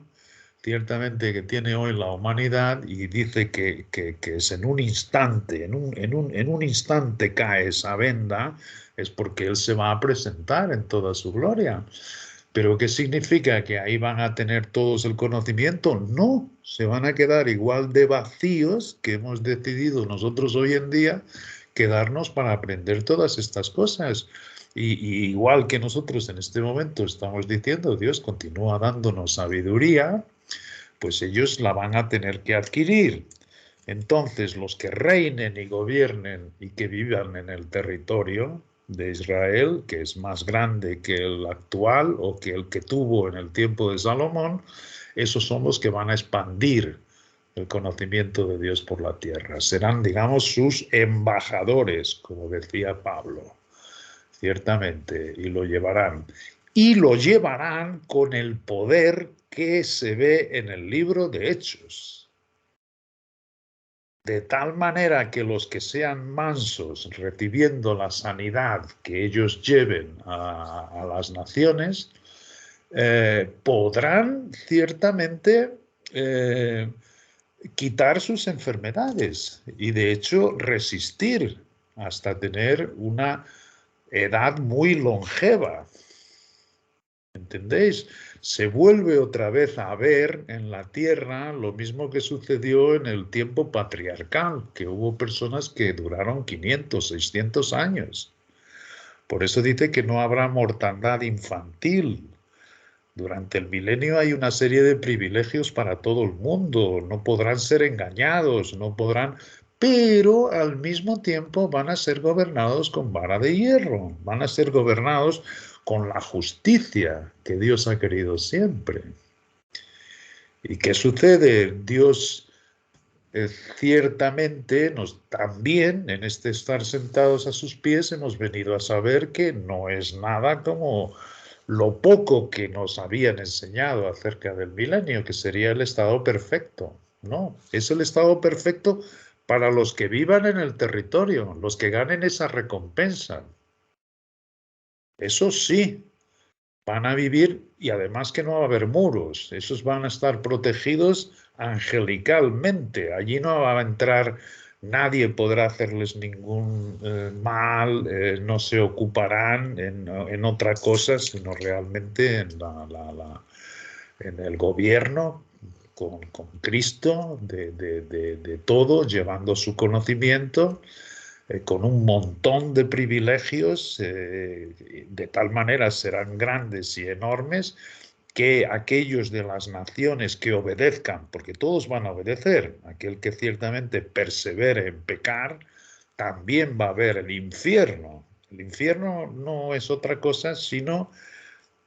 Speaker 2: ciertamente que tiene hoy la humanidad, y dice que es en un instante, en un instante cae esa venda, es porque Él se va a presentar en toda su gloria. ¿Pero qué significa? ¿Que ahí van a tener todos el conocimiento? No, se van a quedar igual de vacíos que hemos decidido nosotros hoy en día quedarnos para aprender todas estas cosas. Y igual que nosotros en este momento estamos diciendo, Dios continúa dándonos sabiduría, pues ellos la van a tener que adquirir. Entonces, los que reinen y gobiernen y que vivan en el territorio de Israel, que es más grande que el actual o que el que tuvo en el tiempo de Salomón, esos son los que van a expandir el conocimiento de Dios por la tierra. Serán, digamos, sus embajadores, como decía Pablo, ciertamente, y lo llevarán. Y lo llevarán con el poder que se ve en el libro de Hechos. De tal manera que los que sean mansos, recibiendo la sanidad que ellos lleven a las naciones, podrán ciertamente quitar sus enfermedades y de hecho resistir hasta tener una edad muy longeva. ¿Entendéis? Se vuelve otra vez a ver en la tierra lo mismo que sucedió en el tiempo patriarcal, que hubo personas que duraron 500, 600 años. Por eso dice que no habrá mortandad infantil. Durante el milenio hay una serie de privilegios para todo el mundo, no podrán ser engañados, no podrán, pero al mismo tiempo van a ser gobernados con vara de hierro, van a ser gobernados con la justicia que Dios ha querido siempre. ¿Y qué sucede? Dios ciertamente también en este estar sentados a sus pies hemos venido a saber que no es nada como lo poco que nos habían enseñado acerca del milenio, que sería el estado perfecto. No, es el estado perfecto para los que vivan en el territorio, los que ganen esa recompensa. Eso sí, van a vivir, y además que no va a haber muros, esos van a estar protegidos angelicalmente. Allí no va a entrar, nadie podrá hacerles ningún mal, no se ocuparán en otra cosa, sino realmente en el gobierno con Cristo de todo, llevando su conocimiento, con un montón de privilegios, de tal manera serán grandes y enormes que aquellos de las naciones que obedezcan, porque todos van a obedecer, aquel que ciertamente persevere en pecar, también va a ver el infierno. El infierno no es otra cosa sino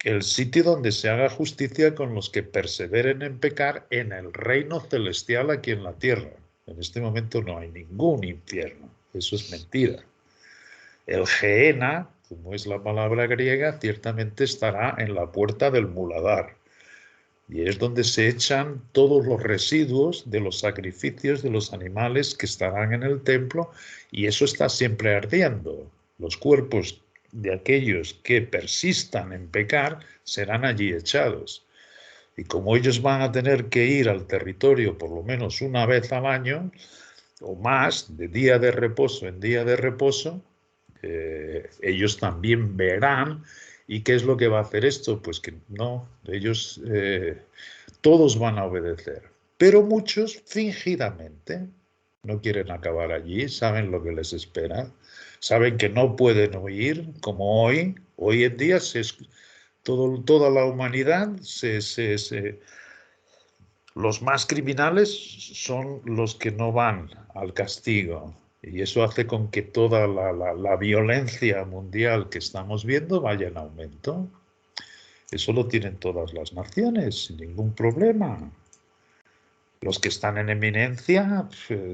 Speaker 2: el sitio donde se haga justicia con los que perseveren en pecar en el reino celestial aquí en la tierra. En este momento no hay ningún infierno. Eso es mentira. El Gehenna, como es la palabra griega, ciertamente estará en la puerta del muladar. Y es donde se echan todos los residuos de los sacrificios de los animales que estarán en el templo, y eso está siempre ardiendo. Los cuerpos de aquellos que persistan en pecar serán allí echados. Y como ellos van a tener que ir al territorio por lo menos una vez al año o más, de día de reposo en día de reposo, ellos también verán. ¿Y qué es lo que va a hacer esto? Pues que no, ellos todos van a obedecer, pero muchos fingidamente no quieren acabar allí, saben lo que les espera, saben que no pueden huir, como hoy en día toda la humanidad los más criminales son los que no van al castigo. Y eso hace con que toda la violencia mundial que estamos viendo vaya en aumento. Eso lo tienen todas las naciones, sin ningún problema. Los que están en eminencia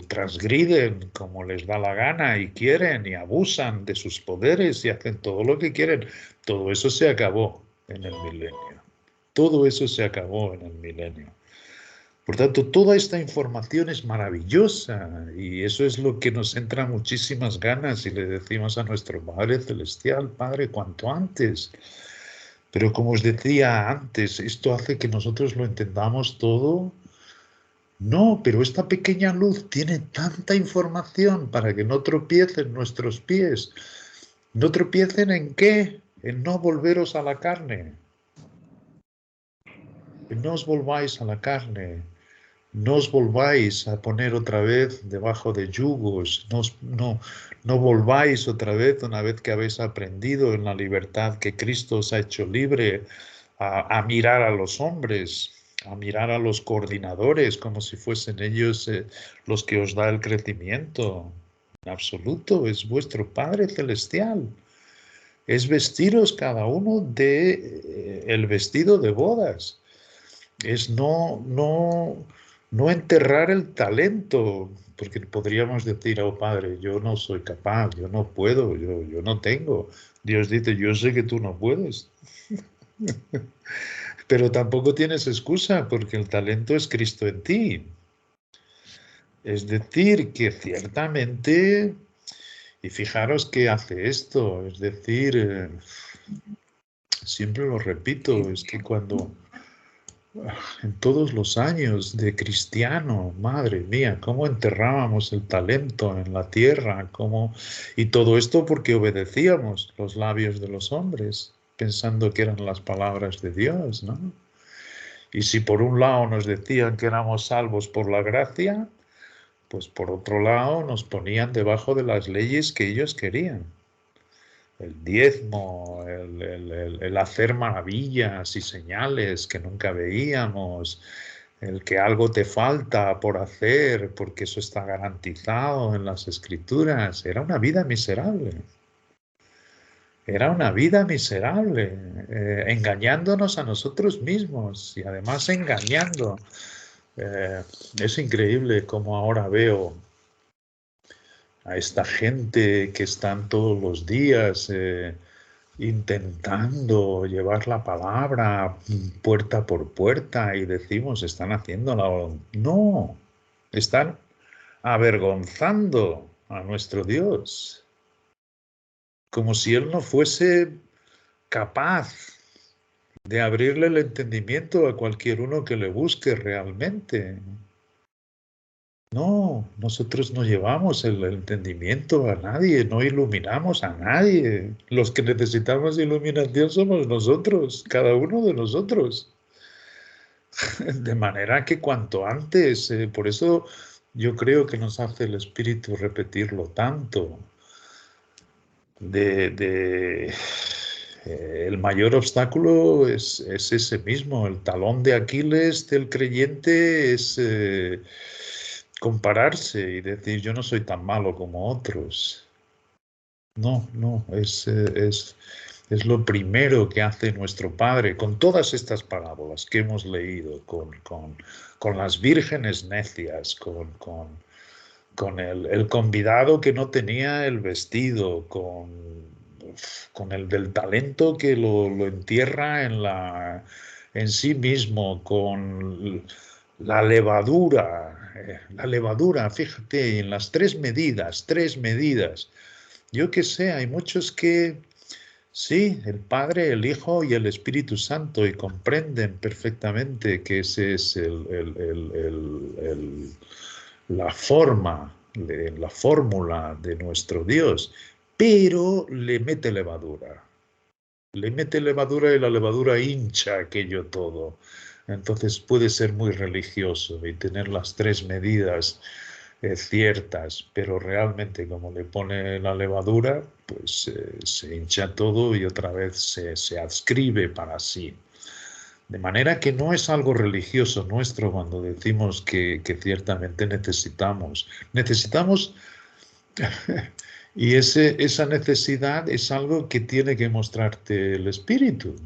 Speaker 2: transgriden como les da la gana y quieren y abusan de sus poderes y hacen todo lo que quieren. Todo eso se acabó en el milenio. Todo eso se acabó en el milenio. Por tanto, toda esta información es maravillosa y eso es lo que nos entra muchísimas ganas y le decimos a nuestro Padre Celestial, Padre, cuanto antes. Pero como os decía antes, esto hace que nosotros lo entendamos todo. No, pero esta pequeña luz tiene tanta información para que no tropiecen nuestros pies. ¿No tropiecen en qué? En no volveros a la carne. En no os volváis a la carne. No os volváis a poner otra vez debajo de yugos, no volváis otra vez, una vez que habéis aprendido en la libertad que Cristo os ha hecho libre, a mirar a los hombres, a mirar a los coordinadores como si fuesen ellos los que os da el crecimiento. En absoluto, es vuestro Padre Celestial. Es vestiros cada uno de el vestido de bodas. Es no enterrar el talento, porque podríamos decir, oh Padre, yo no soy capaz, yo no puedo, yo no tengo. Dios dice, yo sé que tú no puedes. Pero tampoco tienes excusa, porque el talento es Cristo en ti. Es decir, que ciertamente, y fijaros que hace esto, es decir, siempre lo repito, es que cuando en todos los años de cristiano, madre mía, cómo enterrábamos el talento en la tierra, y todo esto porque obedecíamos los labios de los hombres, pensando que eran las palabras de Dios, ¿no? Y si por un lado nos decían que éramos salvos por la gracia, pues por otro lado nos ponían debajo de las leyes que ellos querían. El diezmo, el hacer maravillas y señales que nunca veíamos, el que algo te falta por hacer, porque eso está garantizado en las Escrituras. Era una vida miserable. Era una vida miserable, engañándonos a nosotros mismos y además engañando. Es increíble como ahora veo a esta gente que están todos los días intentando llevar la palabra puerta por puerta y decimos, están haciéndolo. No, están avergonzando a nuestro Dios, como si Él no fuese capaz de abrirle el entendimiento a cualquier uno que le busque realmente. No, nosotros no llevamos el entendimiento a nadie, no iluminamos a nadie. Los que necesitamos iluminación somos nosotros, cada uno de nosotros. De manera que cuanto antes, por eso yo creo que nos hace el Espíritu repetirlo tanto. El mayor obstáculo es ese mismo, el talón de Aquiles del creyente es compararse y decir yo no soy tan malo como otros. No, es lo primero que hace nuestro Padre con todas estas parábolas que hemos leído, con las vírgenes necias, con el convidado que no tenía el vestido, con el del talento que lo entierra en sí mismo, con la levadura, fíjate, en las tres medidas. Yo qué sé, hay muchos que Sí, el Padre, el Hijo y el Espíritu Santo, y comprenden perfectamente que ese es la forma, la fórmula de nuestro Dios, pero le mete levadura. Le mete levadura y la levadura hincha aquello todo. Entonces puede ser muy religioso y tener las tres medidas ciertas, pero realmente como le pone la levadura, pues se hincha todo y otra vez se adscribe para sí. De manera que no es algo religioso nuestro cuando decimos que ciertamente necesitamos. Necesitamos y esa necesidad es algo que tiene que mostrarte el Espíritu.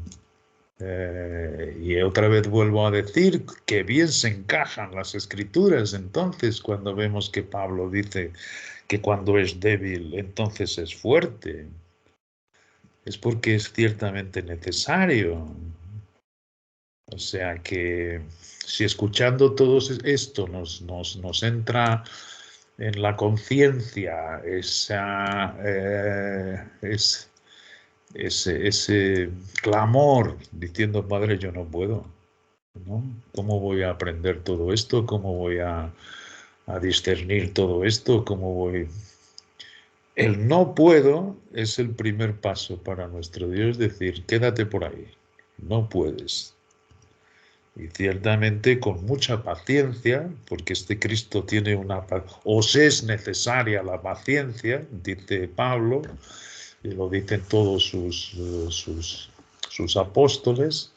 Speaker 2: Y otra vez vuelvo a decir que bien se encajan las escrituras entonces cuando vemos que Pablo dice que cuando es débil entonces es fuerte. Es porque es ciertamente necesario. O sea que si escuchando todo esto nos entra en la conciencia ese clamor diciendo, Padre, yo no puedo, ¿no? ¿Cómo voy a aprender todo esto? ¿Cómo voy a discernir todo esto? ¿Cómo voy? El no puedo es el primer paso para nuestro Dios, decir, quédate por ahí, no puedes. Y ciertamente con mucha paciencia, porque este Cristo tiene os es necesaria la paciencia, dice Pablo, y lo dicen todos sus apóstoles.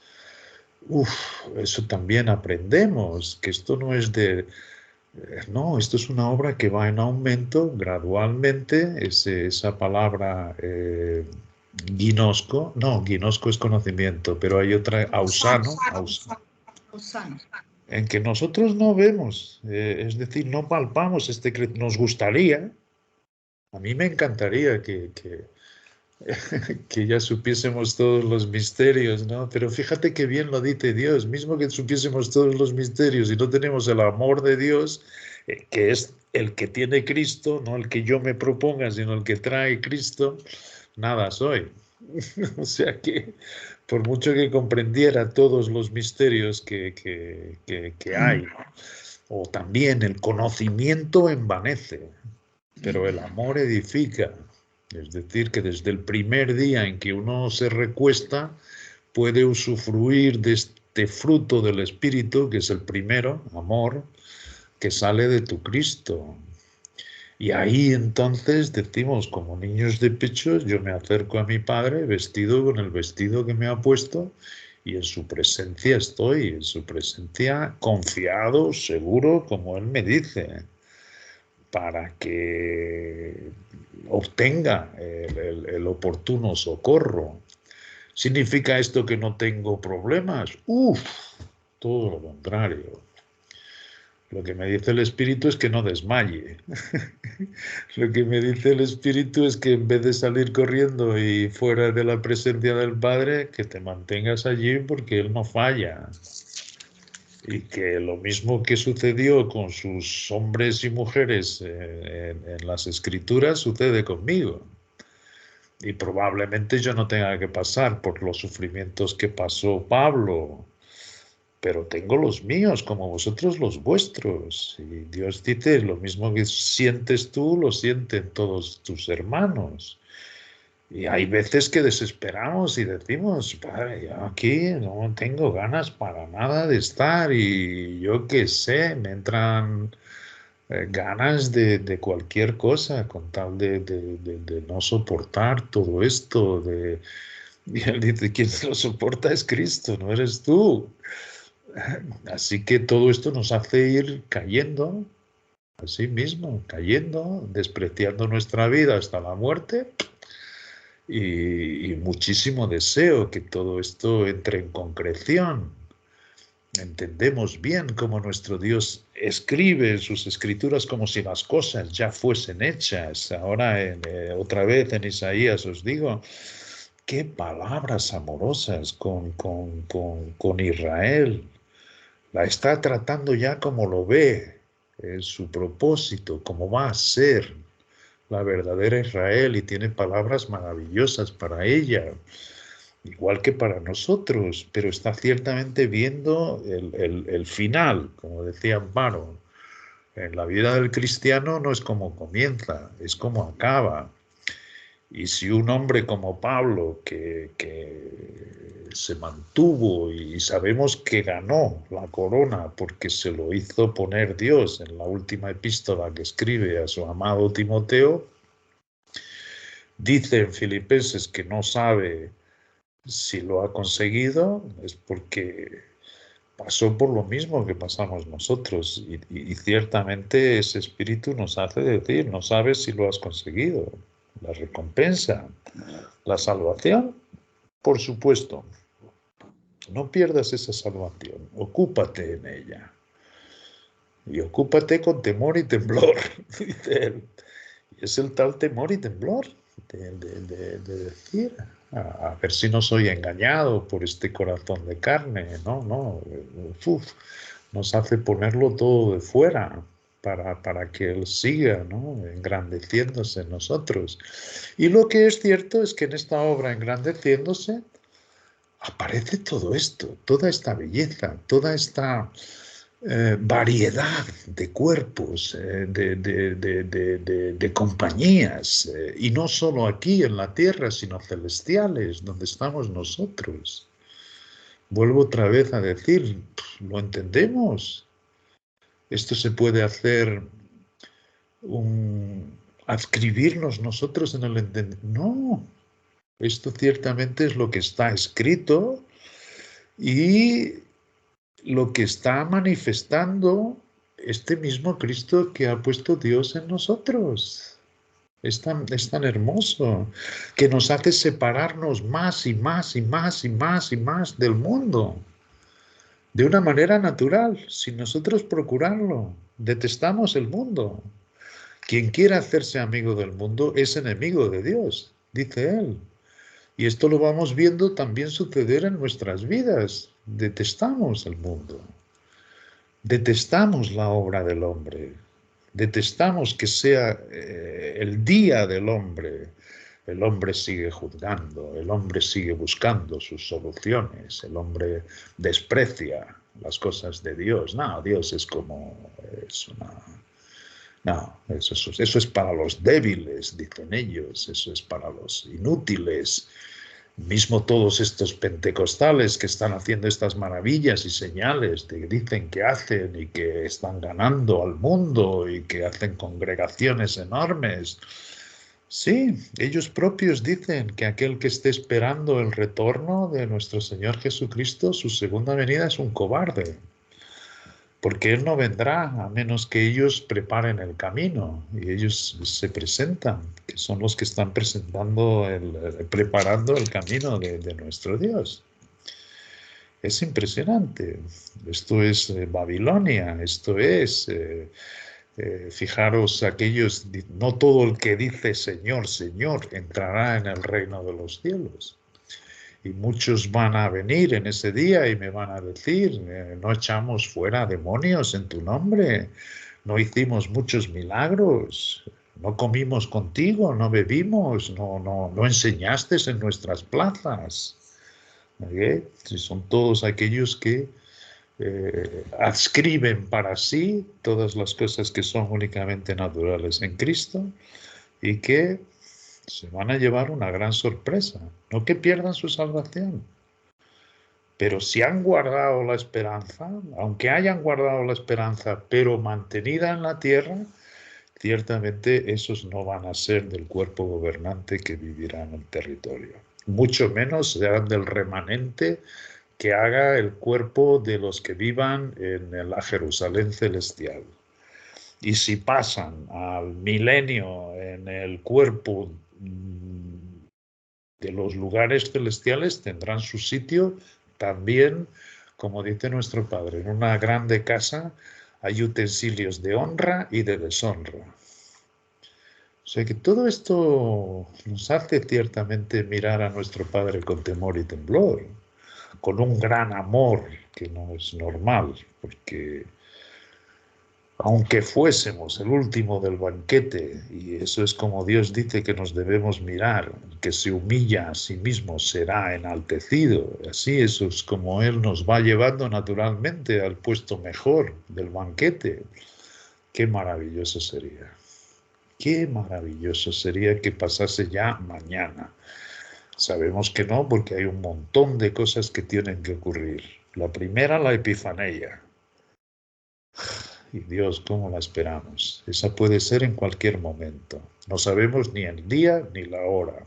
Speaker 2: Eso también aprendemos, que esto no es no, esto es una obra que va en aumento gradualmente, esa palabra ginosco, no, ginosco es conocimiento, pero hay otra, ausano, en que nosotros no vemos, es decir, no palpamos nos gustaría, a mí me encantaría que ya supiésemos todos los misterios, ¿no? Pero fíjate qué bien lo dice Dios, mismo que supiésemos todos los misterios y no tenemos el amor de Dios, que es el que tiene Cristo, no el que yo me proponga, sino el que trae Cristo, nada soy. O sea que, por mucho que comprendiera todos los misterios que hay, o también el conocimiento envanece, pero el amor edifica. Es decir, que desde el primer día en que uno se recuesta, puede usufruir de este fruto del Espíritu, que es el primero, amor, que sale de tu Cristo. Y ahí entonces decimos, como niños de pecho, yo me acerco a mi Padre vestido con el vestido que me ha puesto y en su presencia estoy, en su presencia confiado, seguro, como Él me dice, para que obtenga el oportuno socorro. ¿Significa esto que no tengo problemas? Todo lo contrario. Lo que me dice el Espíritu es que no desmaye. Lo que me dice el Espíritu es que en vez de salir corriendo y fuera de la presencia del Padre, que te mantengas allí porque Él no falla. Y que lo mismo que sucedió con sus hombres y mujeres en las Escrituras sucede conmigo. Y probablemente yo no tenga que pasar por los sufrimientos que pasó Pablo, pero tengo los míos como vosotros los vuestros. Y Dios dice, lo mismo que sientes tú, lo sienten todos tus hermanos. Y hay veces que desesperamos y decimos, Padre, yo aquí no tengo ganas para nada de estar y yo qué sé, me entran ganas de cualquier cosa con tal de no soportar todo esto. Y él dice, quien lo soporta es Cristo, no eres tú. Así que todo esto nos hace ir cayendo, así mismo, cayendo, despreciando nuestra vida hasta la muerte y muchísimo deseo que todo esto entre en concreción. Entendemos bien cómo nuestro Dios escribe sus escrituras como si las cosas ya fuesen hechas. Ahora, otra vez en Isaías os digo, qué palabras amorosas con Israel. La está tratando ya como lo ve, su propósito, como va a ser. la verdadera Israel, y tiene palabras maravillosas para ella, igual que para nosotros, pero está ciertamente viendo el final, como decía Amparo. En la vida del cristiano no es como comienza, es como acaba. Y si un hombre como Pablo, que se mantuvo y sabemos que ganó la corona porque se lo hizo poner Dios en la última epístola que escribe a su amado Timoteo, dice en Filipenses que no sabe si lo ha conseguido, es porque pasó por lo mismo que pasamos nosotros. Y ciertamente ese espíritu nos hace decir, no sabes si lo has conseguido. La recompensa, la salvación, por supuesto. No pierdas esa salvación, ocúpate en ella. Y ocúpate con temor y temblor, dice él. Y es el tal temor y temblor de decir, a ver si no soy engañado por este corazón de carne, no, nos hace ponerlo todo de fuera para que Él siga, ¿no?, engrandeciéndose en nosotros. Y lo que es cierto es que en esta obra engrandeciéndose aparece todo esto, toda esta belleza, toda esta variedad de cuerpos, de compañías, y no solo aquí en la tierra, sino celestiales, donde estamos nosotros. Vuelvo otra vez a decir, ¿lo entendemos? Esto se puede hacer, adscribirnos nosotros en el entendimiento. No, esto ciertamente es lo que está escrito y lo que está manifestando este mismo Cristo que ha puesto Dios en nosotros. Es tan hermoso, que nos hace separarnos más y más y más y más y más del mundo, de una manera natural, sin nosotros procurarlo. Detestamos el mundo. Quien quiera hacerse amigo del mundo es enemigo de Dios, dice él. Y esto lo vamos viendo también suceder en nuestras vidas. Detestamos el mundo. Detestamos la obra del hombre. Detestamos que sea el día del hombre. El hombre sigue juzgando, el hombre sigue buscando sus soluciones, el hombre desprecia las cosas de Dios. No, Dios es como... No, eso es para los débiles, dicen ellos, eso es para los inútiles. Mismo todos estos pentecostales que están haciendo estas maravillas y señales, que dicen que hacen y que están ganando al mundo y que hacen congregaciones enormes. Sí, ellos propios dicen que aquel que esté esperando el retorno de nuestro Señor Jesucristo, su segunda venida, es un cobarde. Porque Él no vendrá a menos que ellos preparen el camino, y ellos se presentan, que son los que están preparando el camino de nuestro Dios. Es impresionante. Esto es Babilonia, esto es, fijaros, aquellos, no todo el que dice Señor, Señor, entrará en el reino de los cielos. Y muchos van a venir en ese día y me van a decir, no echamos fuera demonios en tu nombre, no hicimos muchos milagros, no comimos contigo, no bebimos, no enseñaste en nuestras plazas. ¿Okay? Son todos aquellos que adscriben para sí todas las cosas que son únicamente naturales en Cristo y que se van a llevar una gran sorpresa. No que pierdan su salvación, pero si han guardado la esperanza, aunque hayan guardado la esperanza, pero mantenida en la tierra, ciertamente esos no van a ser del cuerpo gobernante que vivirá en el territorio. Mucho menos serán del remanente que haga el cuerpo de los que vivan en la Jerusalén celestial. Y si pasan al milenio en el cuerpo de los lugares celestiales, tendrán su sitio también, como dice nuestro Padre, en una grande casa hay utensilios de honra y de deshonra. O sea que todo esto nos hace ciertamente mirar a nuestro Padre con temor y temblor, con un gran amor que no es normal, porque aunque fuésemos el último del banquete, y eso es como Dios dice que nos debemos mirar, el que se humilla a sí mismo será enaltecido. Así eso es como Él nos va llevando naturalmente al puesto mejor del banquete. Qué maravilloso sería. Qué maravilloso sería que pasase ya mañana. Sabemos que no, porque hay un montón de cosas que tienen que ocurrir. La primera, la Epifanía. Y Dios, ¿cómo la esperamos? Esa puede ser en cualquier momento. No sabemos ni el día ni la hora.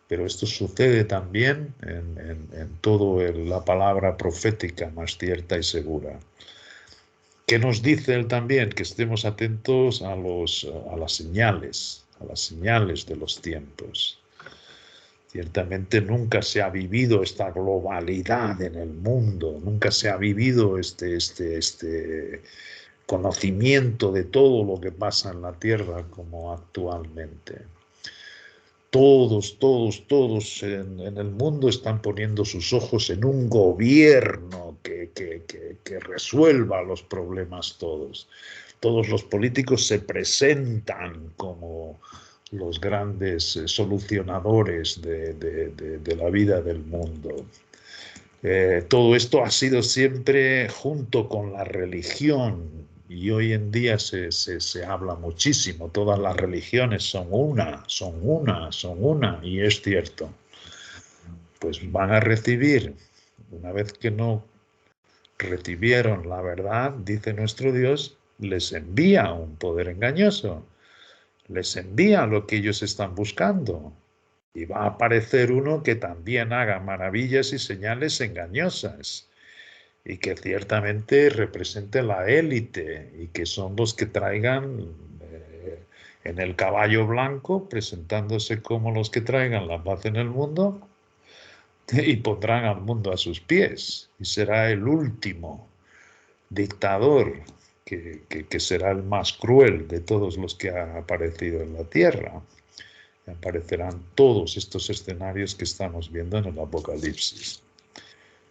Speaker 2: Pero esto sucede también en toda la palabra profética más cierta y segura. ¿Qué nos dice Él también? Que estemos atentos a las señales de los tiempos. Ciertamente nunca se ha vivido esta globalidad en el mundo, nunca se ha vivido este conocimiento de todo lo que pasa en la Tierra como actualmente. Todos en el mundo están poniendo sus ojos en un gobierno que resuelva los problemas todos. Todos los políticos se presentan como los grandes solucionadores de la vida del mundo. Todo esto ha sido siempre junto con la religión, y hoy en día se habla muchísimo. Todas las religiones son una, y es cierto. Pues van a recibir, una vez que no recibieron la verdad, dice nuestro Dios, les envía un poder engañoso. Les envía lo que ellos están buscando. Y va a aparecer uno que también haga maravillas y señales engañosas. Y que ciertamente represente la élite. Y que son los que traigan en el caballo blanco, presentándose como los que traigan la paz en el mundo. Y pondrán al mundo a sus pies. Y será el último dictador que será el más cruel de todos los que han aparecido en la tierra. Y aparecerán todos estos escenarios que estamos viendo en el Apocalipsis.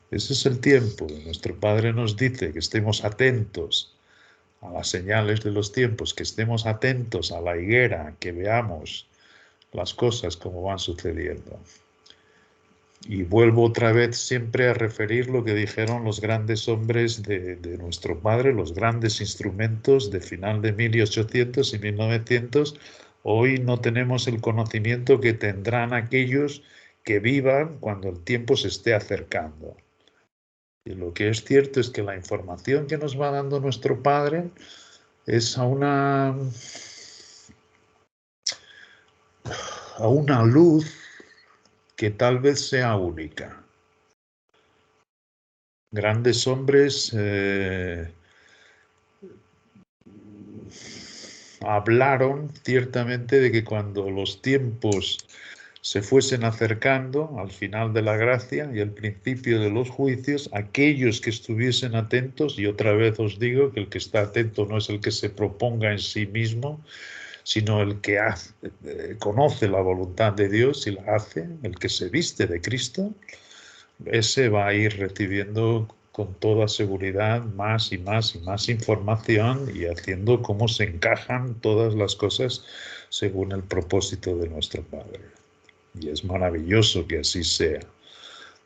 Speaker 2: Ese es el tiempo. Nuestro Padre nos dice que estemos atentos a las señales de los tiempos, que estemos atentos a la higuera, que veamos las cosas como van sucediendo. Y vuelvo otra vez siempre a referir lo que dijeron los grandes hombres de nuestro Padre, los grandes instrumentos de final de 1800 y 1900. Hoy no tenemos el conocimiento que tendrán aquellos que vivan cuando el tiempo se esté acercando. Y lo que es cierto es que la información que nos va dando nuestro Padre es a una luz que tal vez sea única. Grandes hombres hablaron ciertamente de que cuando los tiempos se fuesen acercando al final de la gracia y al principio de los juicios, aquellos que estuviesen atentos, y otra vez os digo que el que está atento no es el que se proponga en sí mismo, sino el que conoce la voluntad de Dios y la hace, el que se viste de Cristo, ese va a ir recibiendo con toda seguridad más y más y más información y haciendo cómo se encajan todas las cosas según el propósito de nuestro Padre. Y es maravilloso que así sea.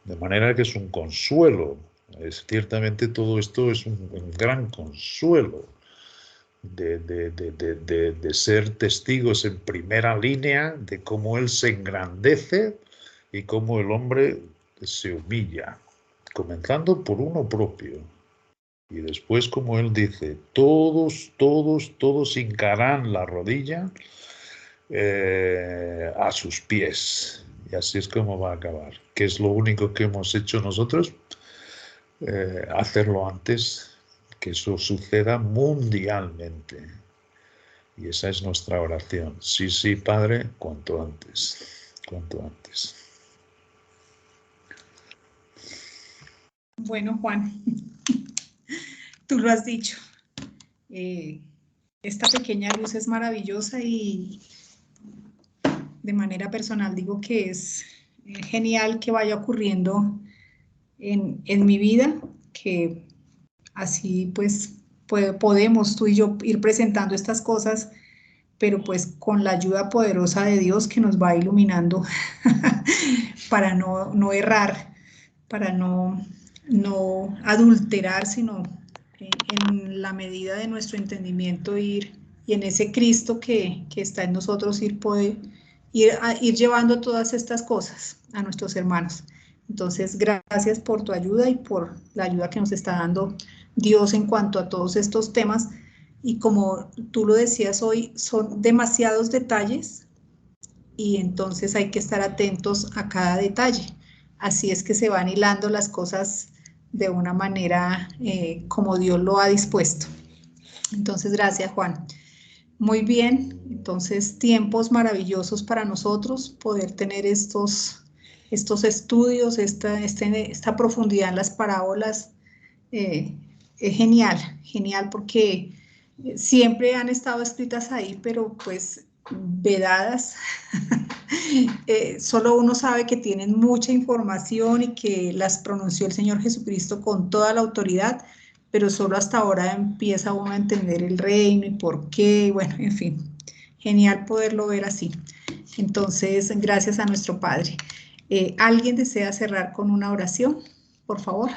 Speaker 2: De manera que es un consuelo. Ciertamente todo esto es un gran consuelo de ser testigos en primera línea de cómo Él se engrandece y cómo el hombre se humilla, comenzando por uno propio. Y después, como Él dice, todos hincarán la rodilla a sus pies. Y así es como va a acabar. ¿Qué es lo único que hemos hecho nosotros? Hacerlo antes, que eso suceda mundialmente. Y esa es nuestra oración. Sí, sí, Padre, cuanto antes. Cuanto antes.
Speaker 1: Bueno, Juan, tú lo has dicho. Esta pequeña luz es maravillosa y de manera personal digo que es genial que vaya ocurriendo en mi vida, que así pues podemos tú y yo ir presentando estas cosas, pero pues con la ayuda poderosa de Dios que nos va iluminando para no errar, para no adulterar, sino en la medida de nuestro entendimiento ir, y en ese Cristo que está en nosotros ir llevando todas estas cosas a nuestros hermanos. Entonces, gracias por tu ayuda y por la ayuda que nos está dando Dios en cuanto a todos estos temas. Y como tú lo decías hoy, son demasiados detalles y entonces hay que estar atentos a cada detalle. Así es que se van hilando las cosas de una manera como Dios lo ha dispuesto. Entonces, gracias, Juan. Muy bien, entonces tiempos maravillosos para nosotros, poder tener estos estudios, esta profundidad en las parábolas. Es genial porque siempre han estado escritas ahí, pero pues vedadas. Solo uno sabe que tienen mucha información y que las pronunció el Señor Jesucristo con toda la autoridad, pero solo hasta ahora empieza uno a entender el reino y por qué, bueno, en fin, genial poderlo ver así. Entonces, gracias a nuestro Padre. ¿Alguien desea cerrar con una oración? Por favor.